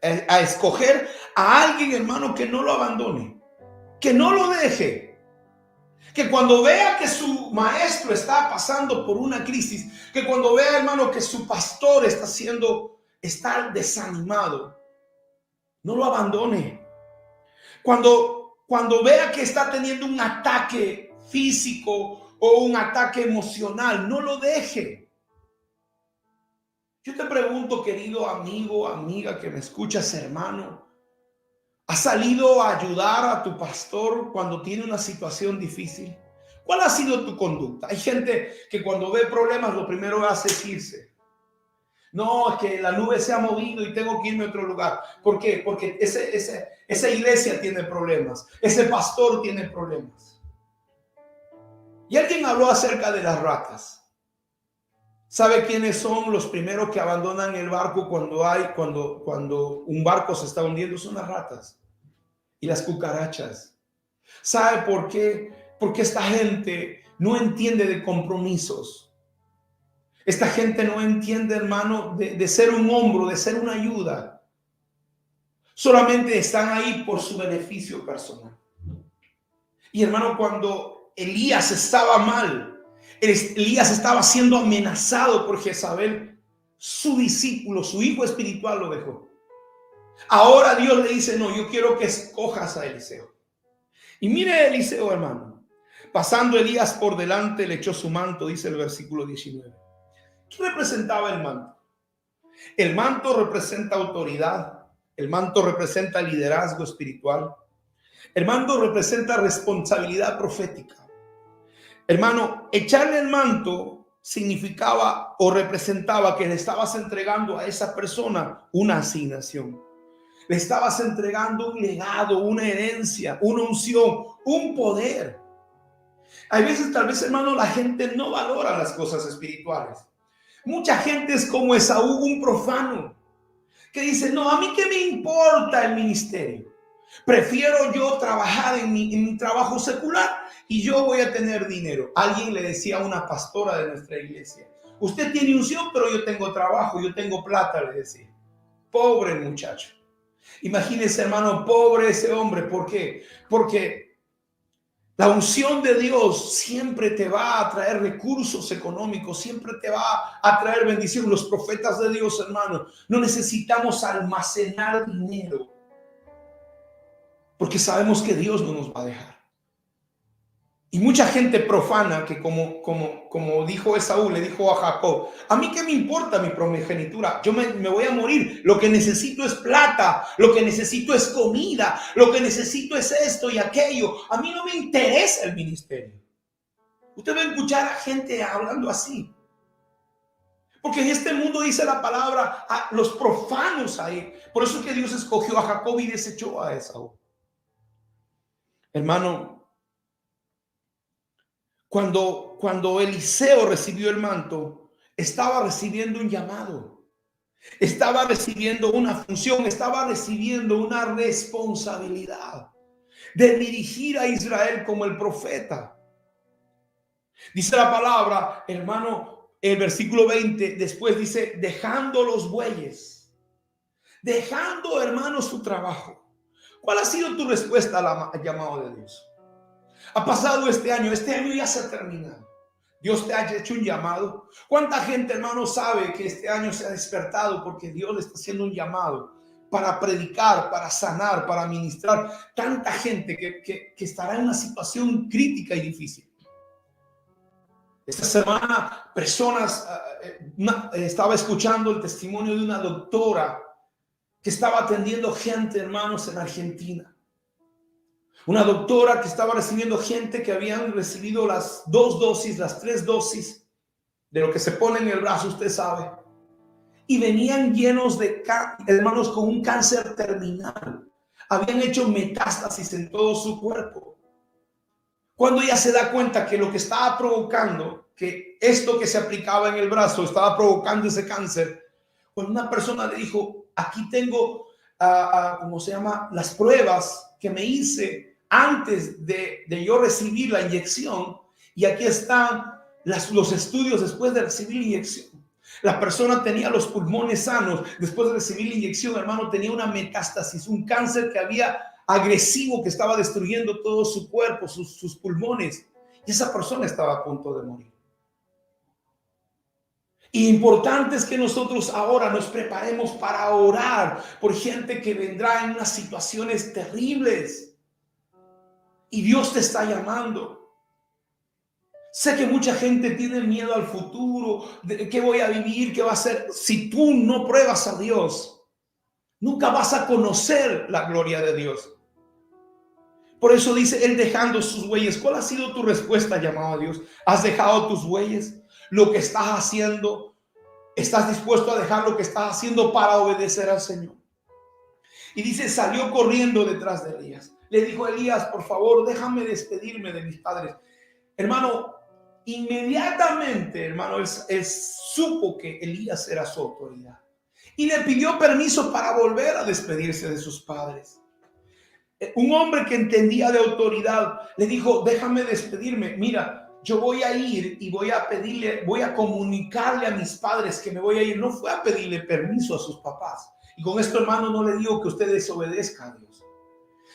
a escoger a alguien, hermano, que no lo abandone, que no lo deje, que cuando vea que su maestro está pasando por una crisis, que cuando vea, hermano, que su pastor está desanimado, no lo abandone. Cuando vea que está teniendo un ataque físico o un ataque emocional, no lo deje. Yo te pregunto, querido amigo, amiga que me escuchas, hermano, ¿has salido a ayudar a tu pastor cuando tiene una situación difícil? ¿Cuál ha sido tu conducta? Hay gente que cuando ve problemas lo primero que hace es irse. No, es que la nube se ha movido y tengo que irme a otro lugar. ¿Por qué? Porque esa iglesia tiene problemas. Ese pastor tiene problemas. Y alguien habló acerca de las ratas. ¿Sabe quiénes son los primeros que abandonan el barco cuando un barco se está hundiendo? Son las ratas y las cucarachas. ¿Sabe por qué? Porque esta gente no entiende de compromisos. Esta gente no entiende, hermano, de ser un hombro, de ser una ayuda. Solamente están ahí por su beneficio personal. Y hermano, cuando Elías estaba mal, Elías estaba siendo amenazado por Jezabel, su discípulo, su hijo espiritual lo dejó. Ahora Dios le dice, no, yo quiero que escojas a Eliseo. Y mire a Eliseo, hermano. Pasando Elías por delante, le echó su manto, dice el versículo 19. ¿Qué representaba el manto? El manto representa autoridad. El manto representa liderazgo espiritual. El manto representa responsabilidad profética. Hermano, echarle el manto significaba o representaba que le estabas entregando a esa persona una asignación. Le estabas entregando un legado, una herencia, una unción, un poder. Hay veces, tal vez, hermano, la gente no valora las cosas espirituales. Mucha gente es como Esaú, un profano, que dice, no, a mí qué me importa el ministerio. Prefiero yo trabajar en mi trabajo secular y yo voy a tener dinero. Alguien le decía a una pastora de nuestra iglesia, usted tiene unción, pero yo tengo trabajo, yo tengo plata, le decía. Pobre muchacho. Imagínese, hermano, pobre ese hombre. ¿Por qué? Porque la unción de Dios siempre te va a traer recursos económicos, siempre te va a traer bendición. Los profetas de Dios, hermano, no necesitamos almacenar dinero, porque sabemos que Dios no nos va a dejar. Y mucha gente profana que como dijo Esaú, le dijo a Jacob, a mí qué me importa mi primogenitura, yo me voy a morir, lo que necesito es plata, lo que necesito es comida, lo que necesito es esto y aquello, a mí no me interesa el ministerio. Usted va a escuchar a gente hablando así, porque en este mundo dice la palabra a los profanos ahí. Por eso es que Dios escogió a Jacob y desechó a Esaú. Hermano, cuando Eliseo recibió el manto, estaba recibiendo un llamado, estaba recibiendo una función, estaba recibiendo una responsabilidad de dirigir a Israel como el profeta. Dice la palabra, hermano, el versículo 20, después dice, dejando los bueyes, dejando, hermano, su trabajo. ¿Cuál ha sido tu respuesta al llamado de Dios? Ha pasado este año ya se ha terminado. Dios te ha hecho un llamado. ¿Cuánta gente, hermano, sabe que este año se ha despertado porque Dios le está haciendo un llamado para predicar, para sanar, para ministrar? Tanta gente que estará en una situación crítica y difícil. Esta semana, estaba escuchando el testimonio de una doctora que estaba atendiendo gente, hermanos, en Argentina. Una doctora que estaba recibiendo gente que habían recibido las 2 dosis, las 3 dosis de lo que se pone en el brazo, usted sabe. Y venían llenos de hermanos con un cáncer terminal. Habían hecho metástasis en todo su cuerpo. Cuando ella se da cuenta que lo que estaba provocando, que esto que se aplicaba en el brazo estaba provocando ese cáncer, cuando una persona le dijo, aquí tengo, ¿cómo se llama? Las pruebas que me hice antes de yo recibir la inyección, y aquí están los estudios después de recibir la inyección. La persona tenía los pulmones sanos después de recibir la inyección, hermano, tenía una metástasis, un cáncer que había agresivo que estaba destruyendo todo su cuerpo, sus pulmones, y esa persona estaba a punto de morir. Y importante es que nosotros ahora nos preparemos para orar por gente que vendrá en unas situaciones terribles. Y Dios te está llamando. Sé que mucha gente tiene miedo al futuro, de qué voy a vivir, qué va a ser. Si tú no pruebas a Dios, nunca vas a conocer la gloria de Dios. Por eso dice Él dejando sus huellas. ¿Cuál ha sido tu respuesta, llamado a Dios? ¿Has dejado tus huellas? Lo que estás haciendo, ¿estás dispuesto a dejar lo que estás haciendo para obedecer al Señor? Y dice, salió corriendo detrás de Elías. Le dijo a Elías, por favor, déjame despedirme de mis padres. Hermano, inmediatamente, hermano, él supo que Elías era su autoridad. Y le pidió permiso para volver a despedirse de sus padres. Un hombre que entendía de autoridad le dijo, déjame despedirme. Mira, yo voy a ir y voy a comunicarle a mis padres que me voy a ir. No fue a pedirle permiso a sus papás. Y con esto, hermano, no le digo que usted desobedezca a Dios.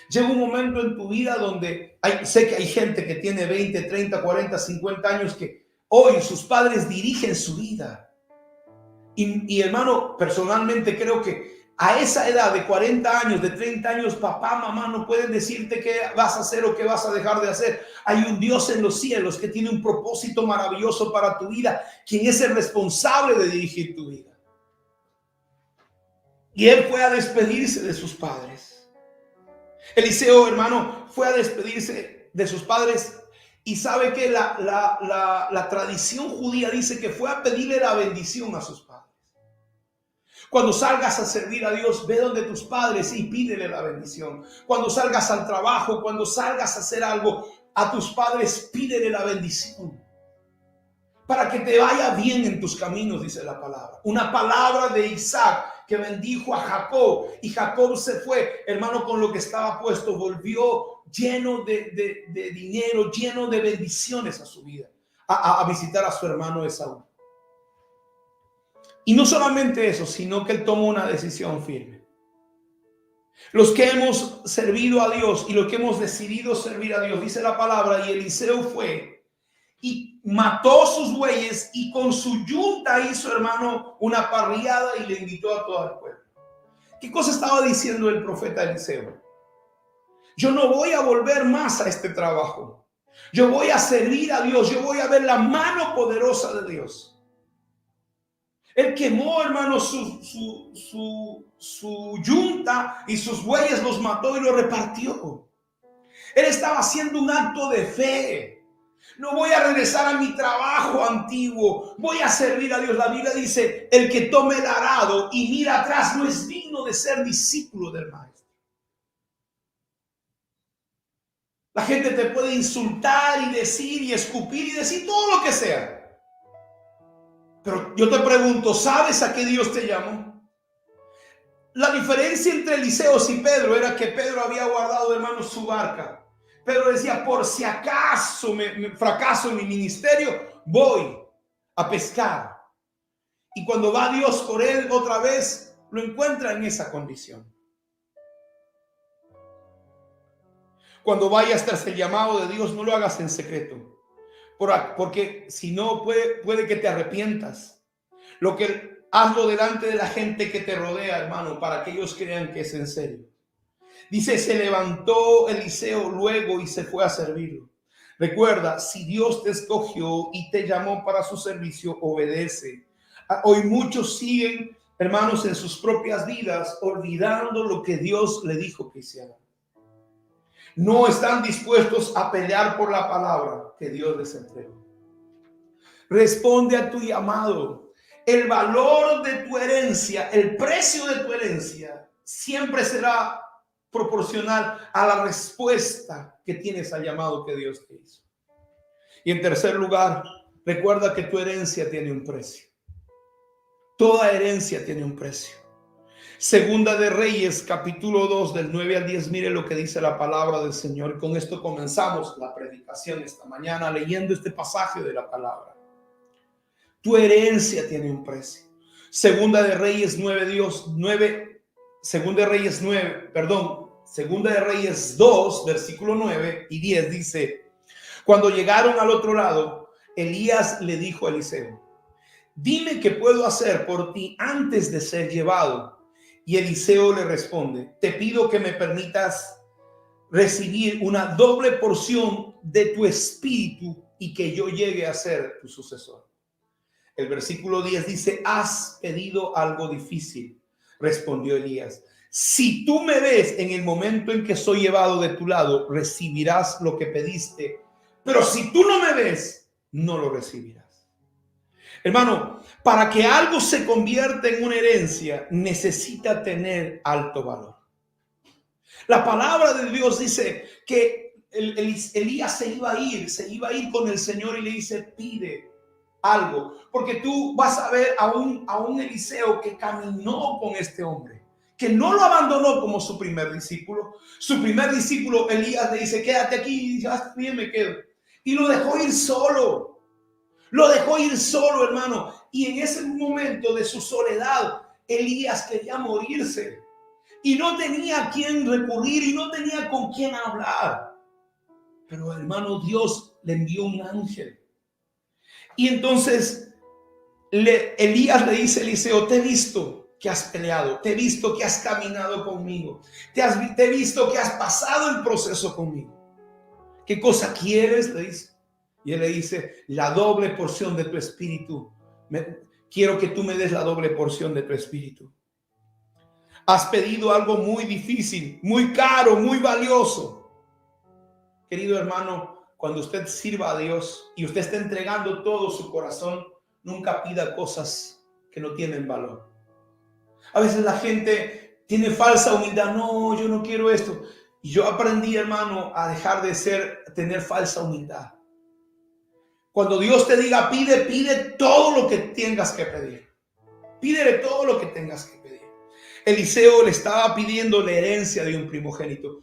Llega un momento en tu vida donde sé que hay gente que tiene 20, 30, 40, 50 años que hoy sus padres dirigen su vida. Y hermano, personalmente creo que a esa edad de 40 años, de 30 años, papá, mamá no pueden decirte qué vas a hacer o qué vas a dejar de hacer. Hay un Dios en los cielos que tiene un propósito maravilloso para tu vida, quien es el responsable de dirigir tu vida. Y él fue a despedirse de sus padres. Eliseo, hermano, fue a despedirse de sus padres. Y sabe que la tradición judía dice que fue a pedirle la bendición a sus padres. Cuando salgas a servir a Dios, ve donde tus padres y pídele la bendición. Cuando salgas al trabajo, cuando salgas a hacer algo, a tus padres pídele la bendición. Para que te vaya bien en tus caminos, dice la palabra. Una palabra de Isaac que bendijo a Jacob. Y Jacob se fue, hermano, con lo que estaba puesto. Volvió lleno de dinero, lleno de bendiciones a su vida. A visitar a su hermano Esaú. Y no solamente eso, sino que él tomó una decisión firme. Los que hemos servido a Dios y los que hemos decidido servir a Dios, dice la palabra, y Eliseo fue y mató sus bueyes y con su yunta hizo, hermano, una parrillada y le invitó a todo el pueblo. ¿Qué cosa estaba diciendo el profeta Eliseo? Yo no voy a volver más a este trabajo. Yo voy a servir a Dios. Yo voy a ver la mano poderosa de Dios. Él quemó, hermano, su yunta y sus bueyes los mató y los repartió. Él estaba haciendo un acto de fe. No voy a regresar a mi trabajo antiguo. Voy a servir a Dios. La Biblia dice, el que tome el arado y mira atrás no es digno de ser discípulo del maestro. La gente te puede insultar y decir y escupir y decir todo lo que sea. Pero yo te pregunto, ¿sabes a qué Dios te llamó? La diferencia entre Eliseo y Pedro era que Pedro había guardado, hermano, su barca. Pedro decía, por si acaso me fracaso en mi ministerio, voy a pescar. Y cuando va Dios por él otra vez, lo encuentra en esa condición. Cuando vayas tras el llamado de Dios, no lo hagas en secreto. Porque si no puede que te arrepientas. Hazlo delante de la gente que te rodea, hermano, para que ellos crean que es en serio. Dice, se levantó Eliseo luego y se fue a servirlo. Recuerda, si Dios te escogió y te llamó para su servicio, obedece. Hoy muchos siguen, hermanos, en sus propias vidas, olvidando lo que Dios le dijo que hiciera. No están dispuestos a pelear por la palabra que Dios les entregó. Responde a tu llamado. El valor de tu herencia, el precio de tu herencia, siempre será proporcional a la respuesta que tienes al llamado que Dios te hizo. Y en tercer lugar, recuerda que tu herencia tiene un precio. Toda herencia tiene un precio. Segunda de Reyes, capítulo 2, del 9 al 10. Mire lo que dice la palabra del Señor. Con esto comenzamos la predicación esta mañana, leyendo este pasaje de la palabra. Tu herencia tiene un precio. Segunda de Reyes 2, versículo 9 y 10 dice: cuando llegaron al otro lado, Elías le dijo a Eliseo: dime qué puedo hacer por ti antes de ser llevado. Y Eliseo le responde: te pido que me permitas recibir una doble porción de tu espíritu y que yo llegue a ser tu sucesor. El versículo 10 dice, has pedido algo difícil, respondió Elías. Si tú me ves en el momento en que soy llevado de tu lado, recibirás lo que pediste. Pero si tú no me ves, no lo recibirás. Hermano, para que algo se convierta en una herencia, necesita tener alto valor. La palabra de Dios dice que Elías se iba a ir con el Señor y le dice, pide algo. Porque tú vas a ver a un Eliseo que caminó con este hombre, que no lo abandonó como su primer discípulo. Su primer discípulo, Elías, le dice, quédate aquí. Y dice, ah, bien, me quedo. Y lo dejó ir solo. Lo dejó ir solo, hermano. Y en ese momento de su soledad, Elías quería morirse. Y no tenía a quién recurrir y no tenía con quién hablar. Pero, hermano, Dios le envió un ángel. Y entonces Elías le dice a Eliseo, te he visto que has peleado, te he visto que has caminado conmigo, te he visto que has pasado el proceso conmigo. ¿Qué cosa quieres? Le dice. Y él le dice, la doble porción de tu espíritu. Quiero que tú me des la doble porción de tu espíritu. Has pedido algo muy difícil, muy caro, muy valioso. Querido hermano, cuando usted sirva a Dios y usted está entregando todo su corazón, nunca pida cosas que no tienen valor. A veces la gente tiene falsa humildad. No, yo no quiero esto. Y yo aprendí, hermano, a dejar de tener falsa humildad. Cuando Dios te diga pide, pide todo lo que tengas que pedir. Pídele todo lo que tengas que pedir. Eliseo le estaba pidiendo la herencia de un primogénito.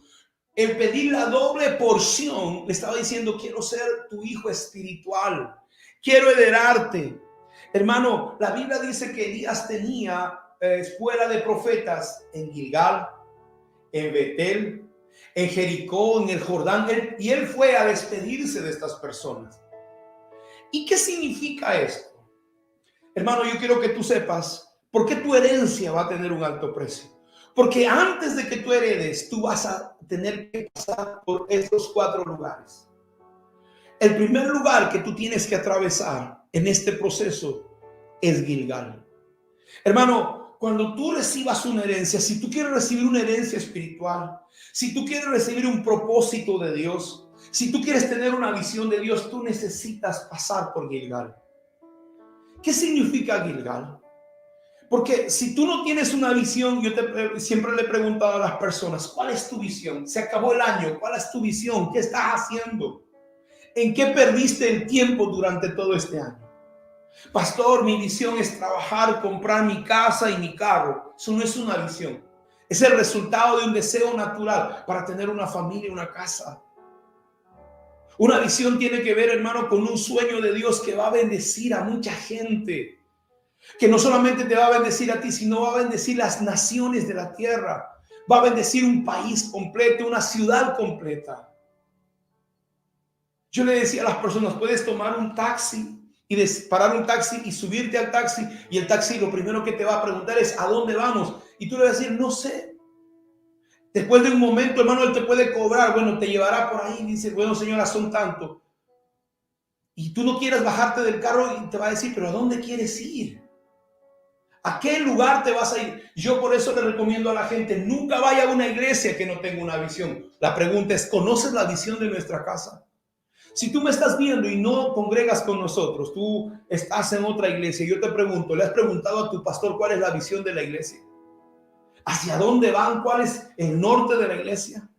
El pedir la doble porción le estaba diciendo, quiero ser tu hijo espiritual, quiero heredarte. Hermano, la Biblia dice que Elías tenía escuela de profetas en Gilgal, en Betel, en Jericó, en el Jordán, y él fue a despedirse de estas personas. ¿Y qué significa esto? Hermano, yo quiero que tú sepas por qué tu herencia va a tener un alto precio. Porque antes de que tú heredes, tú vas a tener que pasar por estos 4 lugares. El primer lugar que tú tienes que atravesar en este proceso es Gilgal. Hermano, cuando tú recibas una herencia, si tú quieres recibir una herencia espiritual, si tú quieres recibir un propósito de Dios, si tú quieres tener una visión de Dios, tú necesitas pasar por Gilgal. ¿Qué significa Gilgal? Porque si tú no tienes una visión, siempre le he preguntado a las personas, ¿cuál es tu visión? Se acabó el año, ¿cuál es tu visión? ¿Qué estás haciendo? ¿En qué perdiste el tiempo durante todo este año? Pastor, mi visión es trabajar, comprar mi casa y mi carro. Eso no es una visión. Es el resultado de un deseo natural para tener una familia, una casa. Una visión tiene que ver, hermano, con un sueño de Dios que va a bendecir a mucha gente. Que no solamente te va a bendecir a ti, sino va a bendecir las naciones de la tierra. Va a bendecir un país completo, una ciudad completa. Yo le decía a las personas, puedes tomar un taxi y parar un taxi y subirte al taxi, y el taxi lo primero que te va a preguntar es ¿a dónde vamos? Y tú le vas a decir, no sé. Después de un momento, hermano, él te puede cobrar, bueno, te llevará por ahí y dice, bueno, señora, son tanto. Y tú no quieres bajarte del carro y te va a decir, pero ¿a dónde quieres ir? ¿A qué lugar te vas a ir? Yo por eso le recomiendo a la gente, nunca vaya a una iglesia que no tenga una visión. La pregunta es, ¿conoces la visión de nuestra casa? Si tú me estás viendo y no congregas con nosotros, tú estás en otra iglesia, yo te pregunto, ¿le has preguntado a tu pastor cuál es la visión de la iglesia? ¿Hacia dónde van? ¿Cuál es el norte de la iglesia?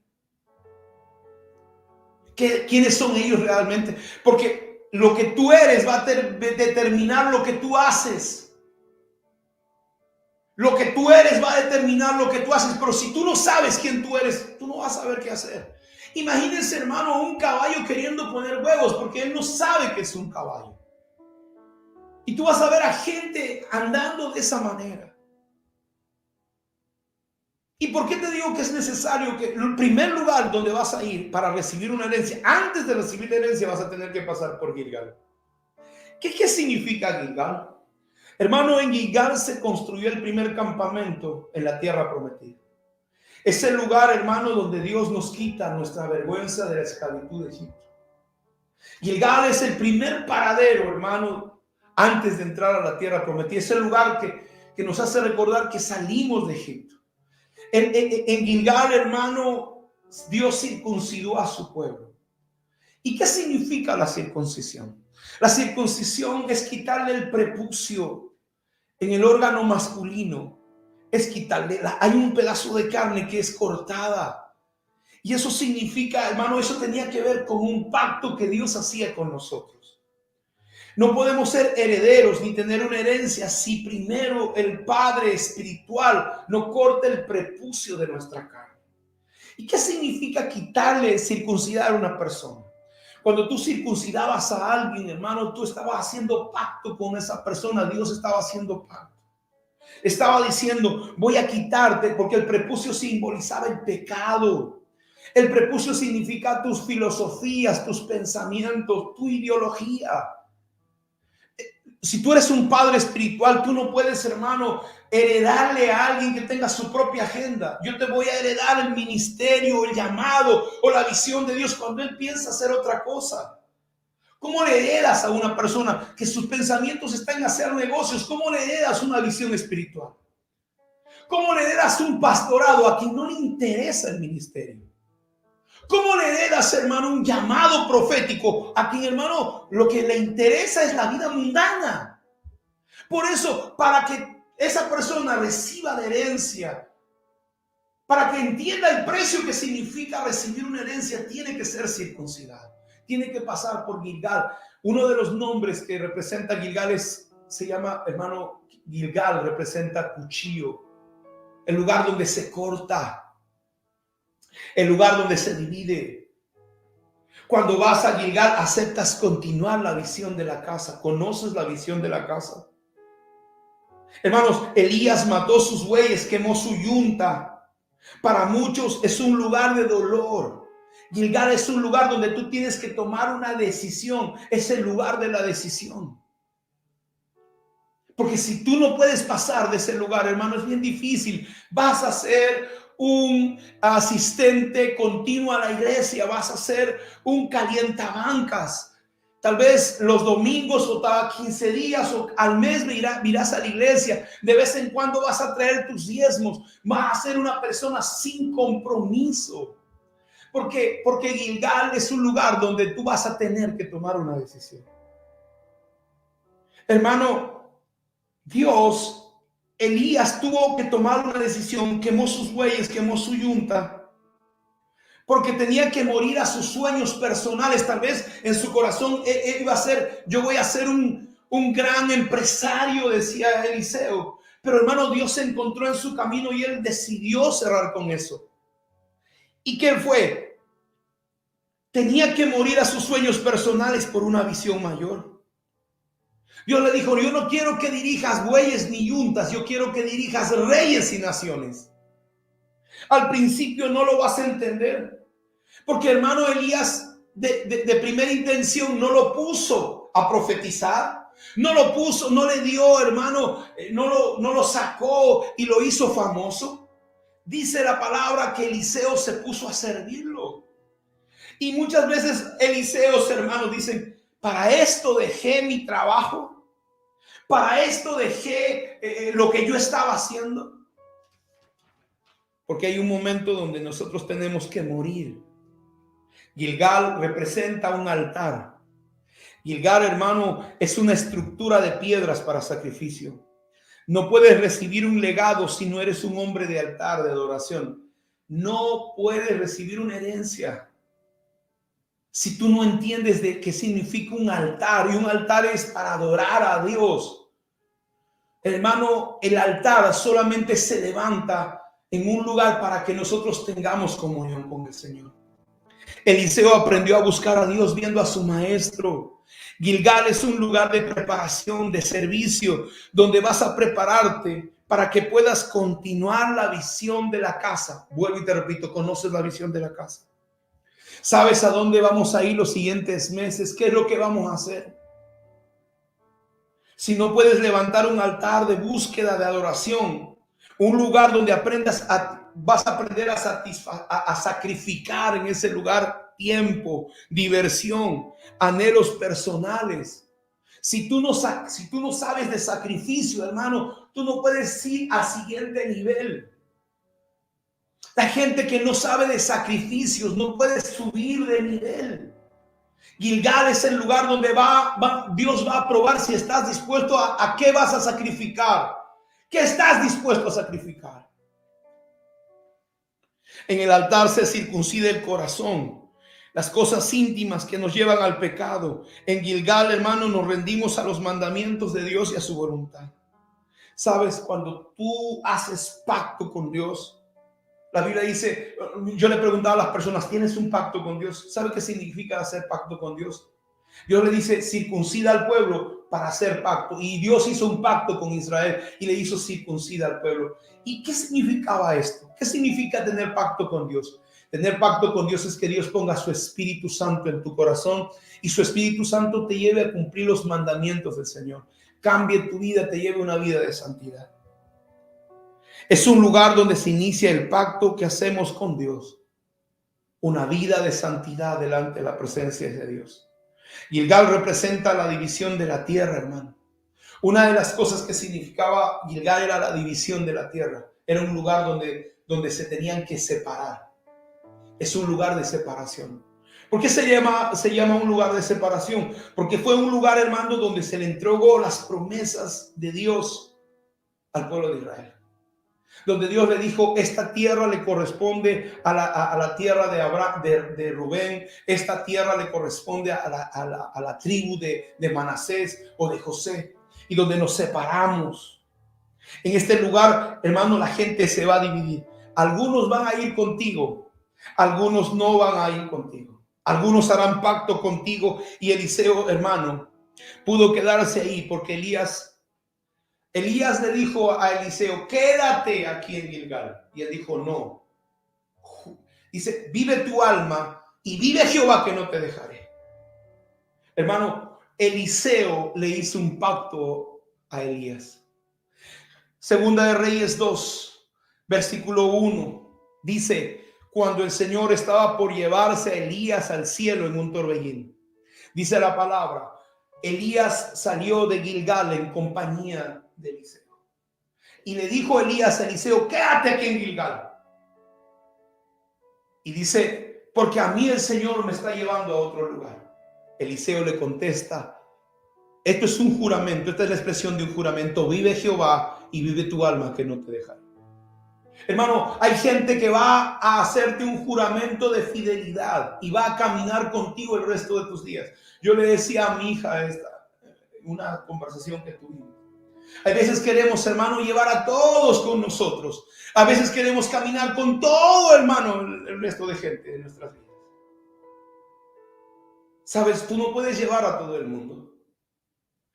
¿Quiénes son ellos realmente? Porque lo que tú eres va a determinar lo que tú haces. Lo que tú eres va a determinar lo que tú haces. Pero si tú no sabes quién tú eres, tú no vas a saber qué hacer. Imagínense, hermano, un caballo queriendo poner huevos porque él no sabe que es un caballo. Y tú vas a ver a gente andando de esa manera. ¿Y por qué te digo que es necesario que el primer lugar donde vas a ir para recibir una herencia, antes de recibir la herencia vas a tener que pasar por Gilgal? ¿Qué significa Gilgal? Hermano, en Gilgal se construyó el primer campamento en la tierra prometida. Es el lugar, hermano, donde Dios nos quita nuestra vergüenza de la esclavitud de Egipto. Gilgal es el primer paradero, hermano, antes de entrar a la tierra prometida. Es el lugar que nos hace recordar que salimos de Egipto. En Gilgal, hermano, Dios circuncidó a su pueblo. ¿Y qué significa la circuncisión? La circuncisión es quitarle el prepucio en el órgano masculino. Es quitarle, hay un pedazo de carne que es cortada. Y eso significa, hermano, eso tenía que ver con un pacto que Dios hacía con nosotros. No podemos ser herederos ni tener una herencia si primero el Padre espiritual no corta el prepucio de nuestra carne. ¿Y qué significa quitarle, circuncidar a una persona? Cuando tú circuncidabas a alguien, hermano, tú estabas haciendo pacto con esa persona. Dios estaba haciendo pacto. Estaba diciendo, voy a quitarte, porque el prepucio simbolizaba el pecado. El prepucio significa tus filosofías, tus pensamientos, tu ideología. Si tú eres un padre espiritual, tú no puedes, hermano, heredarle a alguien que tenga su propia agenda. Yo te voy a heredar el ministerio, el llamado o la visión de Dios cuando Él piensa hacer otra cosa. ¿Cómo le heredas a una persona que sus pensamientos están en hacer negocios? ¿Cómo le heredas una visión espiritual? ¿Cómo le heredas un pastorado a quien no le interesa el ministerio? ¿Cómo le heredas, hermano, un llamado profético a quien, hermano, lo que le interesa es la vida mundana? Por eso, para que esa persona reciba la herencia, para que entienda el precio que significa recibir una herencia, tiene que ser circuncidado. Tiene que pasar por Gilgal. Uno de los nombres que representa Gilgal se llama, hermano, Gilgal representa cuchillo. El lugar donde se corta. El lugar donde se divide. Cuando vas a Gilgal, aceptas continuar la visión de la casa. Conoces la visión de la casa. Hermanos, Elías mató sus bueyes, quemó su yunta. Para muchos es un lugar de dolor. Gilgal es un lugar donde tú tienes que tomar una decisión. Es el lugar de la decisión. Porque si tú no puedes pasar de ese lugar, hermano, es bien difícil. Vas a ser un asistente continuo a la iglesia, vas a ser un calientabancas. Tal vez los domingos o cada 15 días o al mes irás a la iglesia. De vez en cuando vas a traer tus diezmos. Vas a ser una persona sin compromiso. Porque Gilgal es un lugar donde tú vas a tener que tomar una decisión. Hermano, Elías tuvo que tomar una decisión, quemó sus bueyes, quemó su yunta, porque tenía que morir a sus sueños personales. Tal vez en su corazón él iba a ser, yo voy a ser un gran empresario, decía Eliseo. Pero hermano, Dios se encontró en su camino y él decidió cerrar con eso. ¿Y qué fue? Tenía que morir a sus sueños personales por una visión mayor. Dios le dijo, yo no quiero que dirijas bueyes ni yuntas, yo quiero que dirijas reyes y naciones. Al principio no lo vas a entender, porque hermano, Elías de primera intención no lo puso a profetizar, no lo puso, no le dio, hermano, no lo sacó y lo hizo famoso. Dice la palabra que Eliseo se puso a servirlo. Y muchas veces Eliseos, hermanos, dicen, para esto dejé mi trabajo. Para esto dejé lo que yo estaba haciendo. Porque hay un momento donde nosotros tenemos que morir. Gilgal representa un altar. Gilgal, hermano, es una estructura de piedras para sacrificio. No puedes recibir un legado si no eres un hombre de altar, de adoración. No puedes recibir una herencia si tú no entiendes de qué significa un altar. Y un altar es para adorar a Dios. Hermano, el altar solamente se levanta en un lugar para que nosotros tengamos comunión con el Señor. Eliseo aprendió a buscar a Dios viendo a su maestro. Gilgal es un lugar de preparación, de servicio, donde vas a prepararte para que puedas continuar la visión de la casa. Vuelvo y te repito, conoces la visión de la casa. ¿Sabes a dónde vamos a ir los siguientes meses? ¿Qué es lo que vamos a hacer? Si no puedes levantar un altar de búsqueda, de adoración, un lugar donde aprendas a vas a aprender a sacrificar en ese lugar tiempo, diversión, anhelos personales. Si tú no sabes de sacrificio, hermano, tú no puedes ir al siguiente nivel. La gente que no sabe de sacrificios no puede subir de nivel. Gilgal es el lugar donde Dios va a probar si estás dispuesto a qué vas a sacrificar. ¿Qué estás dispuesto a sacrificar? En el altar se circuncida el corazón, las cosas íntimas que nos llevan al pecado. En Gilgal, hermano, nos rendimos a los mandamientos de Dios y a su voluntad. ¿Sabes? Cuando tú haces pacto con Dios, la Biblia dice, yo le preguntaba a las personas, ¿tienes un pacto con Dios? ¿Sabe qué significa hacer pacto con Dios? Dios le dice, circuncida al pueblo para hacer pacto. Y Dios hizo un pacto con Israel y le hizo circuncida al pueblo. ¿Y qué significaba esto? ¿Qué significa tener pacto con Dios? Tener pacto con Dios es que Dios ponga su Espíritu Santo en tu corazón y su Espíritu Santo te lleve a cumplir los mandamientos del Señor. Cambie tu vida, te lleve una vida de santidad. Es un lugar donde se inicia el pacto que hacemos con Dios. Una vida de santidad delante de la presencia de Dios. Gilgal representa la división de la tierra, hermano. Una de las cosas que significaba Gilgal era la división de la tierra. Era un lugar donde se tenían que separar. Es un lugar de separación. ¿Por qué se llama un lugar de separación? Porque fue un lugar, hermano, donde se le entregó las promesas de Dios al pueblo de Israel. Donde Dios le dijo, esta tierra le corresponde a la tierra de Rubén, esta tierra le corresponde a la tribu de Manasés o de José, y donde nos separamos. En este lugar, hermano, la gente se va a dividir. Algunos van a ir contigo, algunos no van a ir contigo. Algunos harán pacto contigo, y Eliseo, hermano, pudo quedarse ahí porque Elías le dijo a Eliseo, quédate aquí en Gilgal. Y él dijo, no. Dice, vive tu alma y vive Jehová que no te dejaré. Hermano, Eliseo le hizo un pacto a Elías. Segunda de Reyes 2, versículo 1, dice, cuando el Señor estaba por llevarse a Elías al cielo en un torbellino. Dice la palabra, Elías salió de Gilgal en compañía de Eliseo. Y le dijo Elías a Eliseo, quédate aquí en Gilgal. Y dice, porque a mí el Señor me está llevando a otro lugar. Eliseo le contesta, esto es un juramento, esta es la expresión de un juramento, vive Jehová y vive tu alma que no te dejaré. Hermano, hay gente que va a hacerte un juramento de fidelidad y va a caminar contigo el resto de tus días. Yo le decía a mi hija una conversación que tuvimos. A veces queremos, hermano, llevar a todos con nosotros. A veces queremos caminar con todo, hermano, el resto de gente de nuestras vidas. Sabes, tú no puedes llevar a todo el mundo.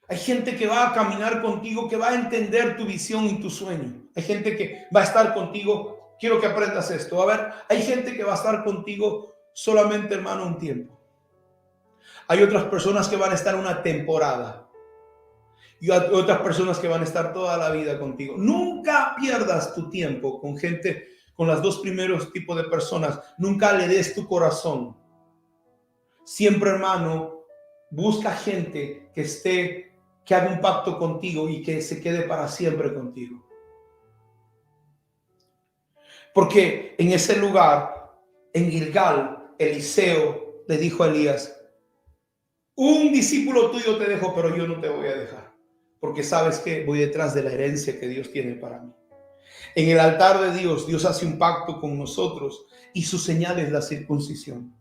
Hay gente que va a caminar contigo, que va a entender tu visión y tu sueño. Hay gente que va a estar contigo. Quiero que aprendas esto. A ver, hay gente que va a estar contigo solamente, hermano, un tiempo. Hay otras personas que van a estar una temporada. Y otras personas que van a estar toda la vida contigo. Nunca pierdas tu tiempo con gente, con los dos primeros tipos de personas. Nunca le des tu corazón. Siempre, hermano, busca gente que haga un pacto contigo y que se quede para siempre contigo. Porque en ese lugar, en Gilgal, Eliseo le dijo a Elías, un discípulo tuyo te dejo, pero yo no te voy a dejar. Porque sabes que voy detrás de la herencia que Dios tiene para mí. En el altar de Dios, Dios hace un pacto con nosotros y su señal es la circuncisión.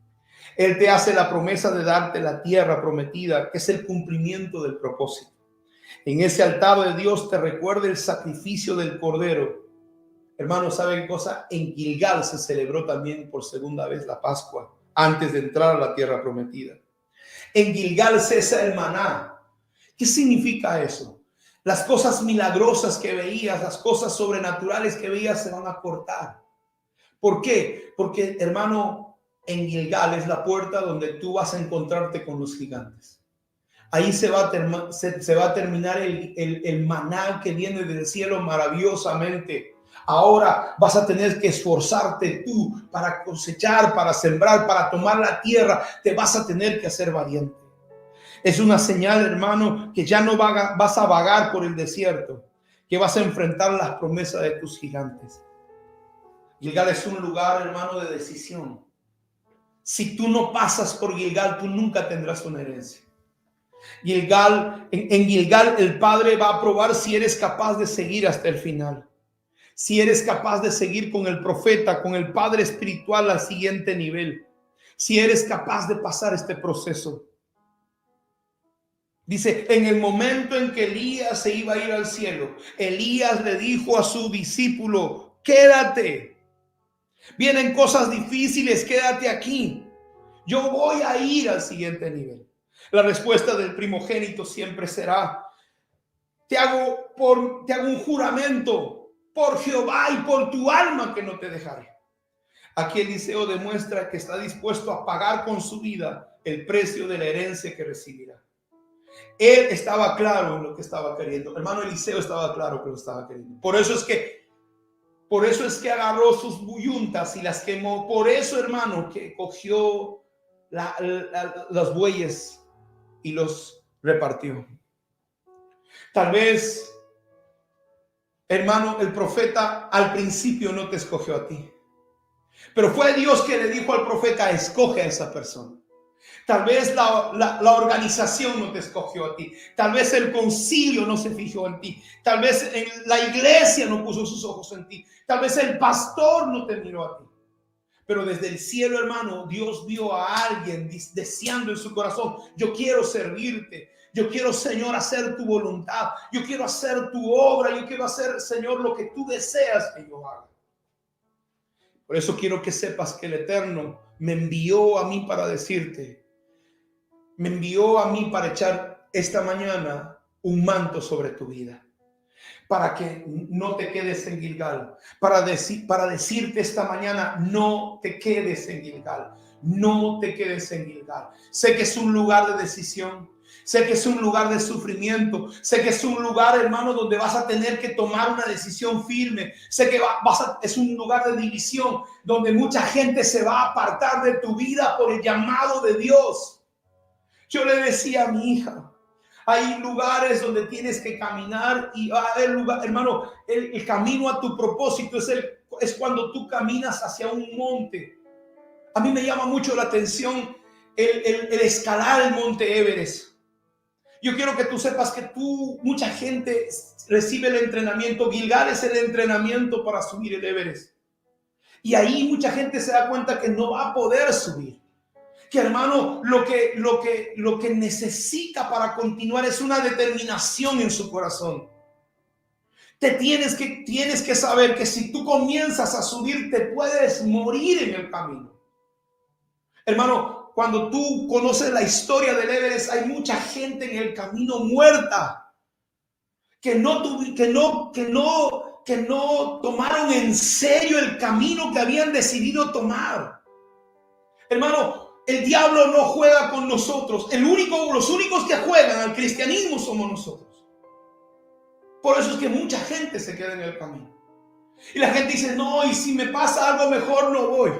Él te hace la promesa de darte la tierra prometida, que es el cumplimiento del propósito. En ese altar de Dios te recuerda el sacrificio del cordero. Hermanos, ¿saben qué cosa? En Gilgal se celebró también por segunda vez la Pascua, antes de entrar a la tierra prometida. En Gilgal cesa el maná. ¿Qué significa eso? Las cosas milagrosas que veías, las cosas sobrenaturales que veías se van a cortar. ¿Por qué? Porque, hermano, en Gilgal es la puerta donde tú vas a encontrarte con los gigantes. Ahí se va a terminar el maná que viene del cielo maravillosamente. Ahora vas a tener que esforzarte tú para cosechar, para sembrar, para tomar la tierra. Te vas a tener que hacer valiente. Es una señal, hermano, que ya no vas a vagar por el desierto, que vas a enfrentar las promesas de tus gigantes. Gilgal es un lugar, hermano, de decisión. Si tú no pasas por Gilgal, tú nunca tendrás una herencia. Gilgal, en Gilgal el Padre va a probar si eres capaz de seguir hasta el final. Si eres capaz de seguir con el profeta, con el Padre espiritual al siguiente nivel. Si eres capaz de pasar este proceso. Dice, en el momento en que Elías se iba a ir al cielo, Elías le dijo a su discípulo, quédate. Vienen cosas difíciles, quédate aquí. Yo voy a ir al siguiente nivel. La respuesta del primogénito siempre será, te hago un juramento por Jehová y por tu alma que no te dejaré. Aquí Eliseo demuestra que está dispuesto a pagar con su vida el precio de la herencia que recibirá. Él estaba claro en lo que estaba queriendo. Hermano, Eliseo estaba claro que lo estaba queriendo. Por eso es que agarró sus yuntas y las quemó. Por eso, hermano, que cogió los bueyes y los repartió. Tal vez, hermano, el profeta al principio no te escogió a ti, pero fue Dios que le dijo al profeta, escoge a esa persona. Tal vez la organización no te escogió a ti. Tal vez el concilio no se fijó en ti. Tal vez la iglesia no puso sus ojos en ti. Tal vez el pastor no te miró a ti. Pero desde el cielo, hermano, Dios vio a alguien deseando en su corazón, yo quiero servirte. Yo quiero, Señor, hacer tu voluntad. Yo quiero hacer tu obra. Yo quiero hacer, Señor, lo que tú deseas que yo haga. Por eso quiero que sepas que el Eterno me envió a mí para decirte, me envió a mí para echar esta mañana un manto sobre tu vida, para que no te quedes en Gilgal, para decirte esta mañana, no te quedes en Gilgal, no te quedes en Gilgal. Sé que es un lugar de decisión, sé que es un lugar de sufrimiento, sé que es un lugar, hermano, donde vas a tener que tomar una decisión firme, sé que es un lugar de división, donde mucha gente se va a apartar de tu vida por el llamado de Dios. Yo le decía a mi hija, hay lugares donde tienes que caminar y el lugar, hermano, el camino a tu propósito es cuando tú caminas hacia un monte. A mí me llama mucho la atención el escalar el monte Everest. Yo quiero que tú sepas que mucha gente recibe el entrenamiento. Gilgal es el entrenamiento para subir el Everest. Y ahí mucha gente se da cuenta que no va a poder subir. Que, hermano, lo que necesita para continuar es una determinación en su corazón. Tienes que saber que si tú comienzas a subir, te puedes morir en el camino. Hermano, cuando tú conoces la historia del Everest, hay mucha gente en el camino muerta que no tomaron en serio el camino que habían decidido tomar. Hermano, el diablo no juega con nosotros. Los únicos que juegan al cristianismo somos nosotros. Por eso es que mucha gente se queda en el camino. Y la gente dice, no, y si me pasa algo mejor no voy.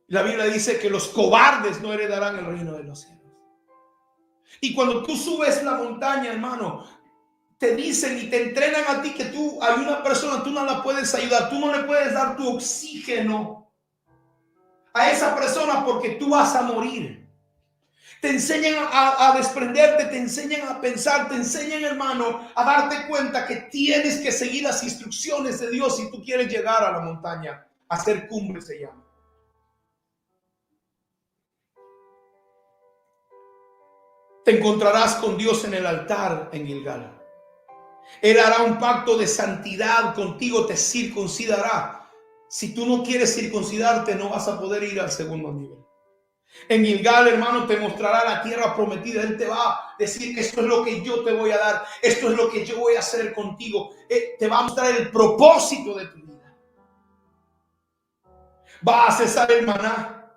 La Biblia dice que los cobardes no heredarán el reino de los cielos. Y cuando tú subes la montaña, hermano, te dicen y te entrenan a ti que hay una persona, tú no la puedes ayudar, tú no le puedes dar tu oxígeno a esa persona porque tú vas a morir. Te enseñan a desprenderte, te enseñan a pensar, te enseñan, hermano, a darte cuenta que tienes que seguir las instrucciones de Dios si tú quieres llegar a la montaña. Hacer cumbre se llama. Te encontrarás con Dios en el altar en Gilgal. Él hará un pacto de santidad contigo, te circuncidará. Si tú no quieres circuncidarte, no vas a poder ir al segundo nivel. En Gilgal, hermano, te mostrará la tierra prometida. Él te va a decir que esto es lo que yo te voy a dar. Esto es lo que yo voy a hacer contigo. Te va a mostrar el propósito de tu vida. Va a cesar el maná,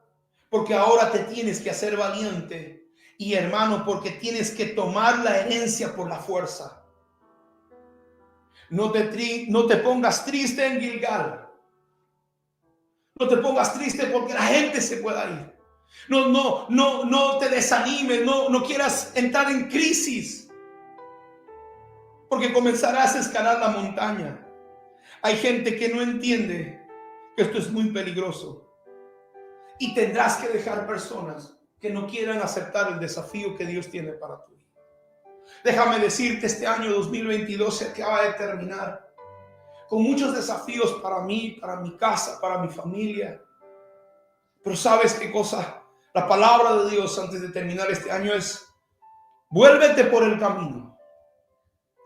porque ahora te tienes que hacer valiente. Y, hermano, porque tienes que tomar la herencia por la fuerza. No te pongas triste en Gilgal. No te pongas triste porque la gente se pueda ir. No te desanimes, no quieras entrar en crisis, porque comenzarás a escalar la montaña. Hay gente que no entiende que esto es muy peligroso y tendrás que dejar personas que no quieran aceptar el desafío que Dios tiene para tu vida. Déjame decirte, este año 2022 se acaba de terminar con muchos desafíos para mí, para mi casa, para mi familia. Pero ¿sabes qué cosa? La palabra de Dios antes de terminar este año es: vuélvete por el camino.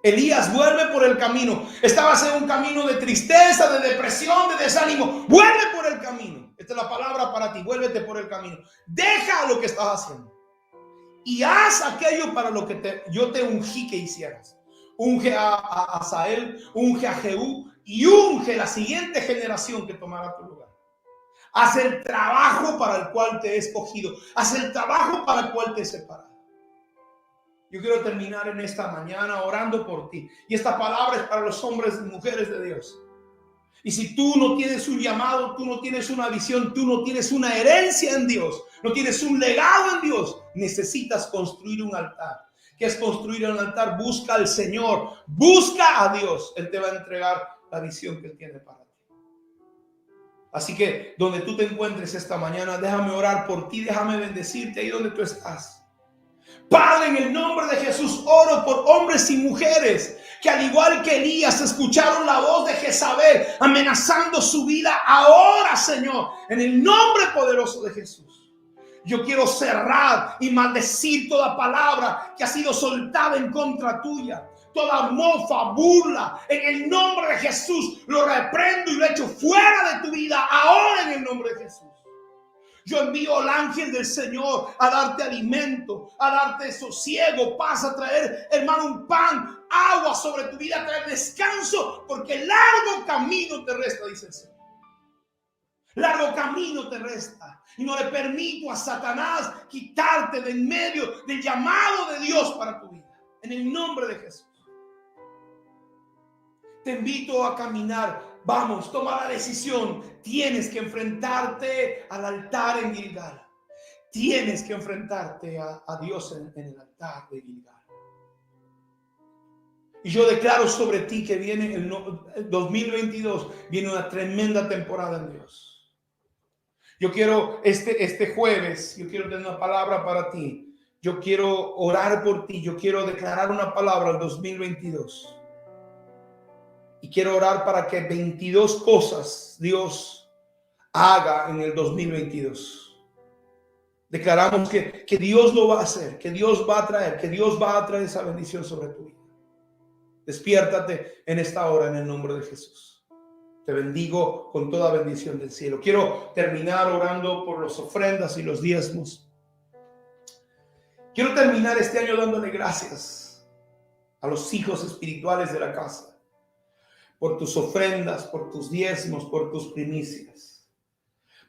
Elías, vuelve por el camino. Estabas en un camino de tristeza, de depresión, de desánimo. Vuelve por el camino. Esta es la palabra para ti. Vuélvete por el camino. Deja lo que estás haciendo y haz aquello para lo que yo te ungí que hicieras. Unge a Asael, unge a Jehú y unge la siguiente generación que tomará tu lugar. Haz el trabajo para el cual te he escogido. Haz el trabajo para el cual te he separado. Yo quiero terminar en esta mañana orando por ti. Y esta palabra es para los hombres y mujeres de Dios. Y si tú no tienes un llamado, tú no tienes una visión, tú no tienes una herencia en Dios, no tienes un legado en Dios, necesitas construir un altar. ¿Qué es construir un altar? Busca al Señor, busca a Dios. Él te va a entregar la visión que Él tiene para ti. Así que donde tú te encuentres esta mañana, déjame orar por ti, déjame bendecirte ahí donde tú estás. Padre, en el nombre de Jesús oro por hombres y mujeres que al igual que Elías escucharon la voz de Jezabel amenazando su vida. Ahora, Señor, en el nombre poderoso de Jesús, yo quiero cerrar y maldecir toda palabra que ha sido soltada en contra tuya. Toda mofa, burla, en el nombre de Jesús lo reprendo y lo echo fuera de tu vida ahora en el nombre de Jesús. Yo envío al ángel del Señor a darte alimento, a darte sosiego, paz, a traer, hermano, un pan, agua sobre tu vida, a traer descanso, porque largo camino te resta, dice el Señor. Largo camino te resta. Y no le permito a Satanás quitarte de en medio del llamado de Dios para tu vida. En el nombre de Jesús. Te invito a caminar. Vamos, toma la decisión. Tienes que enfrentarte al altar en Gilgal. Tienes que enfrentarte a Dios en el altar de Gilgal. Y yo declaro sobre ti que viene el 2022, viene una tremenda temporada en Dios. Yo quiero este jueves, yo quiero tener una palabra para ti. Yo quiero orar por ti. Yo quiero declarar una palabra al 2022. Y quiero orar para que 22 cosas Dios haga en el 2022. Declaramos que Dios lo va a hacer, que Dios va a traer, que Dios va a traer esa bendición sobre tu vida. Despiértate en esta hora en el nombre de Jesús. Te bendigo con toda bendición del cielo. Quiero terminar orando por las ofrendas y los diezmos. Quiero terminar este año dándole gracias a los hijos espirituales de la casa por tus ofrendas, por tus diezmos, por tus primicias.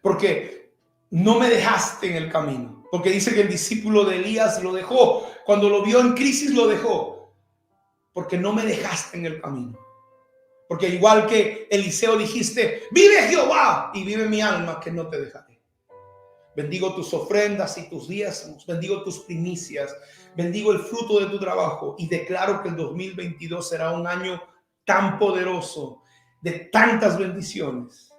Porque no me dejaste en el camino. Porque dice que el discípulo de Elías lo dejó. Cuando lo vio en crisis lo dejó. Porque no me dejaste en el camino. Porque igual que Eliseo dijiste, vive Jehová y vive mi alma, que no te dejaré. Bendigo tus ofrendas y tus diezmos. Bendigo tus primicias. Bendigo el fruto de tu trabajo. Y declaro que el 2022 será un año tan poderoso, de tantas bendiciones,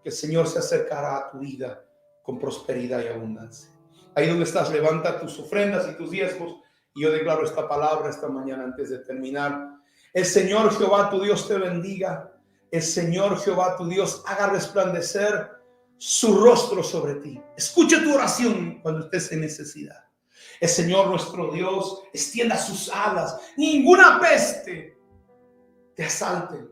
que el Señor se acercará a tu vida con prosperidad y abundancia. Ahí donde estás, levanta tus ofrendas y tus diezmos, y yo declaro esta palabra esta mañana antes de terminar. El Señor Jehová tu Dios te bendiga. El Señor Jehová tu Dios haga resplandecer su rostro sobre ti. Escucha tu oración cuando estés en necesidad. El Señor nuestro Dios extienda sus alas. Ninguna peste te asalten.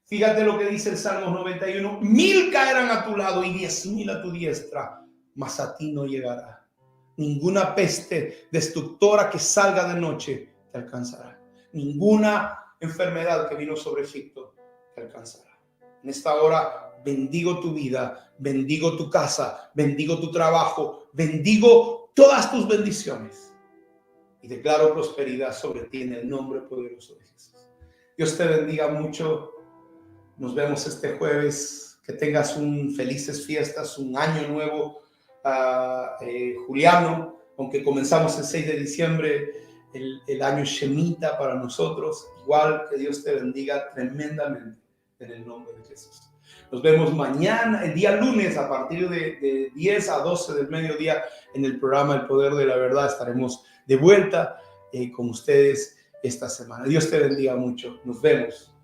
Fíjate lo que dice el Salmo 91. 1000 caerán a tu lado y 10,000 a tu diestra, mas a ti no llegará. Ninguna peste destructora que salga de noche te alcanzará. Ninguna enfermedad que vino sobre Egipto te alcanzará. En esta hora bendigo tu vida, bendigo tu casa, bendigo tu trabajo, bendigo todas tus bendiciones y declaro prosperidad sobre ti en el nombre poderoso de Jesús. Dios te bendiga mucho. Nos vemos este jueves. Que tengas felices fiestas, un año nuevo juliano, aunque comenzamos el 6 de diciembre, el año Shemitah para nosotros. Igual, que Dios te bendiga tremendamente en el nombre de Jesús. Nos vemos mañana, el día lunes, a partir de 10 a 12 del mediodía, en el programa El Poder de la Verdad. Estaremos de vuelta con ustedes esta semana. Dios te bendiga mucho. Nos vemos.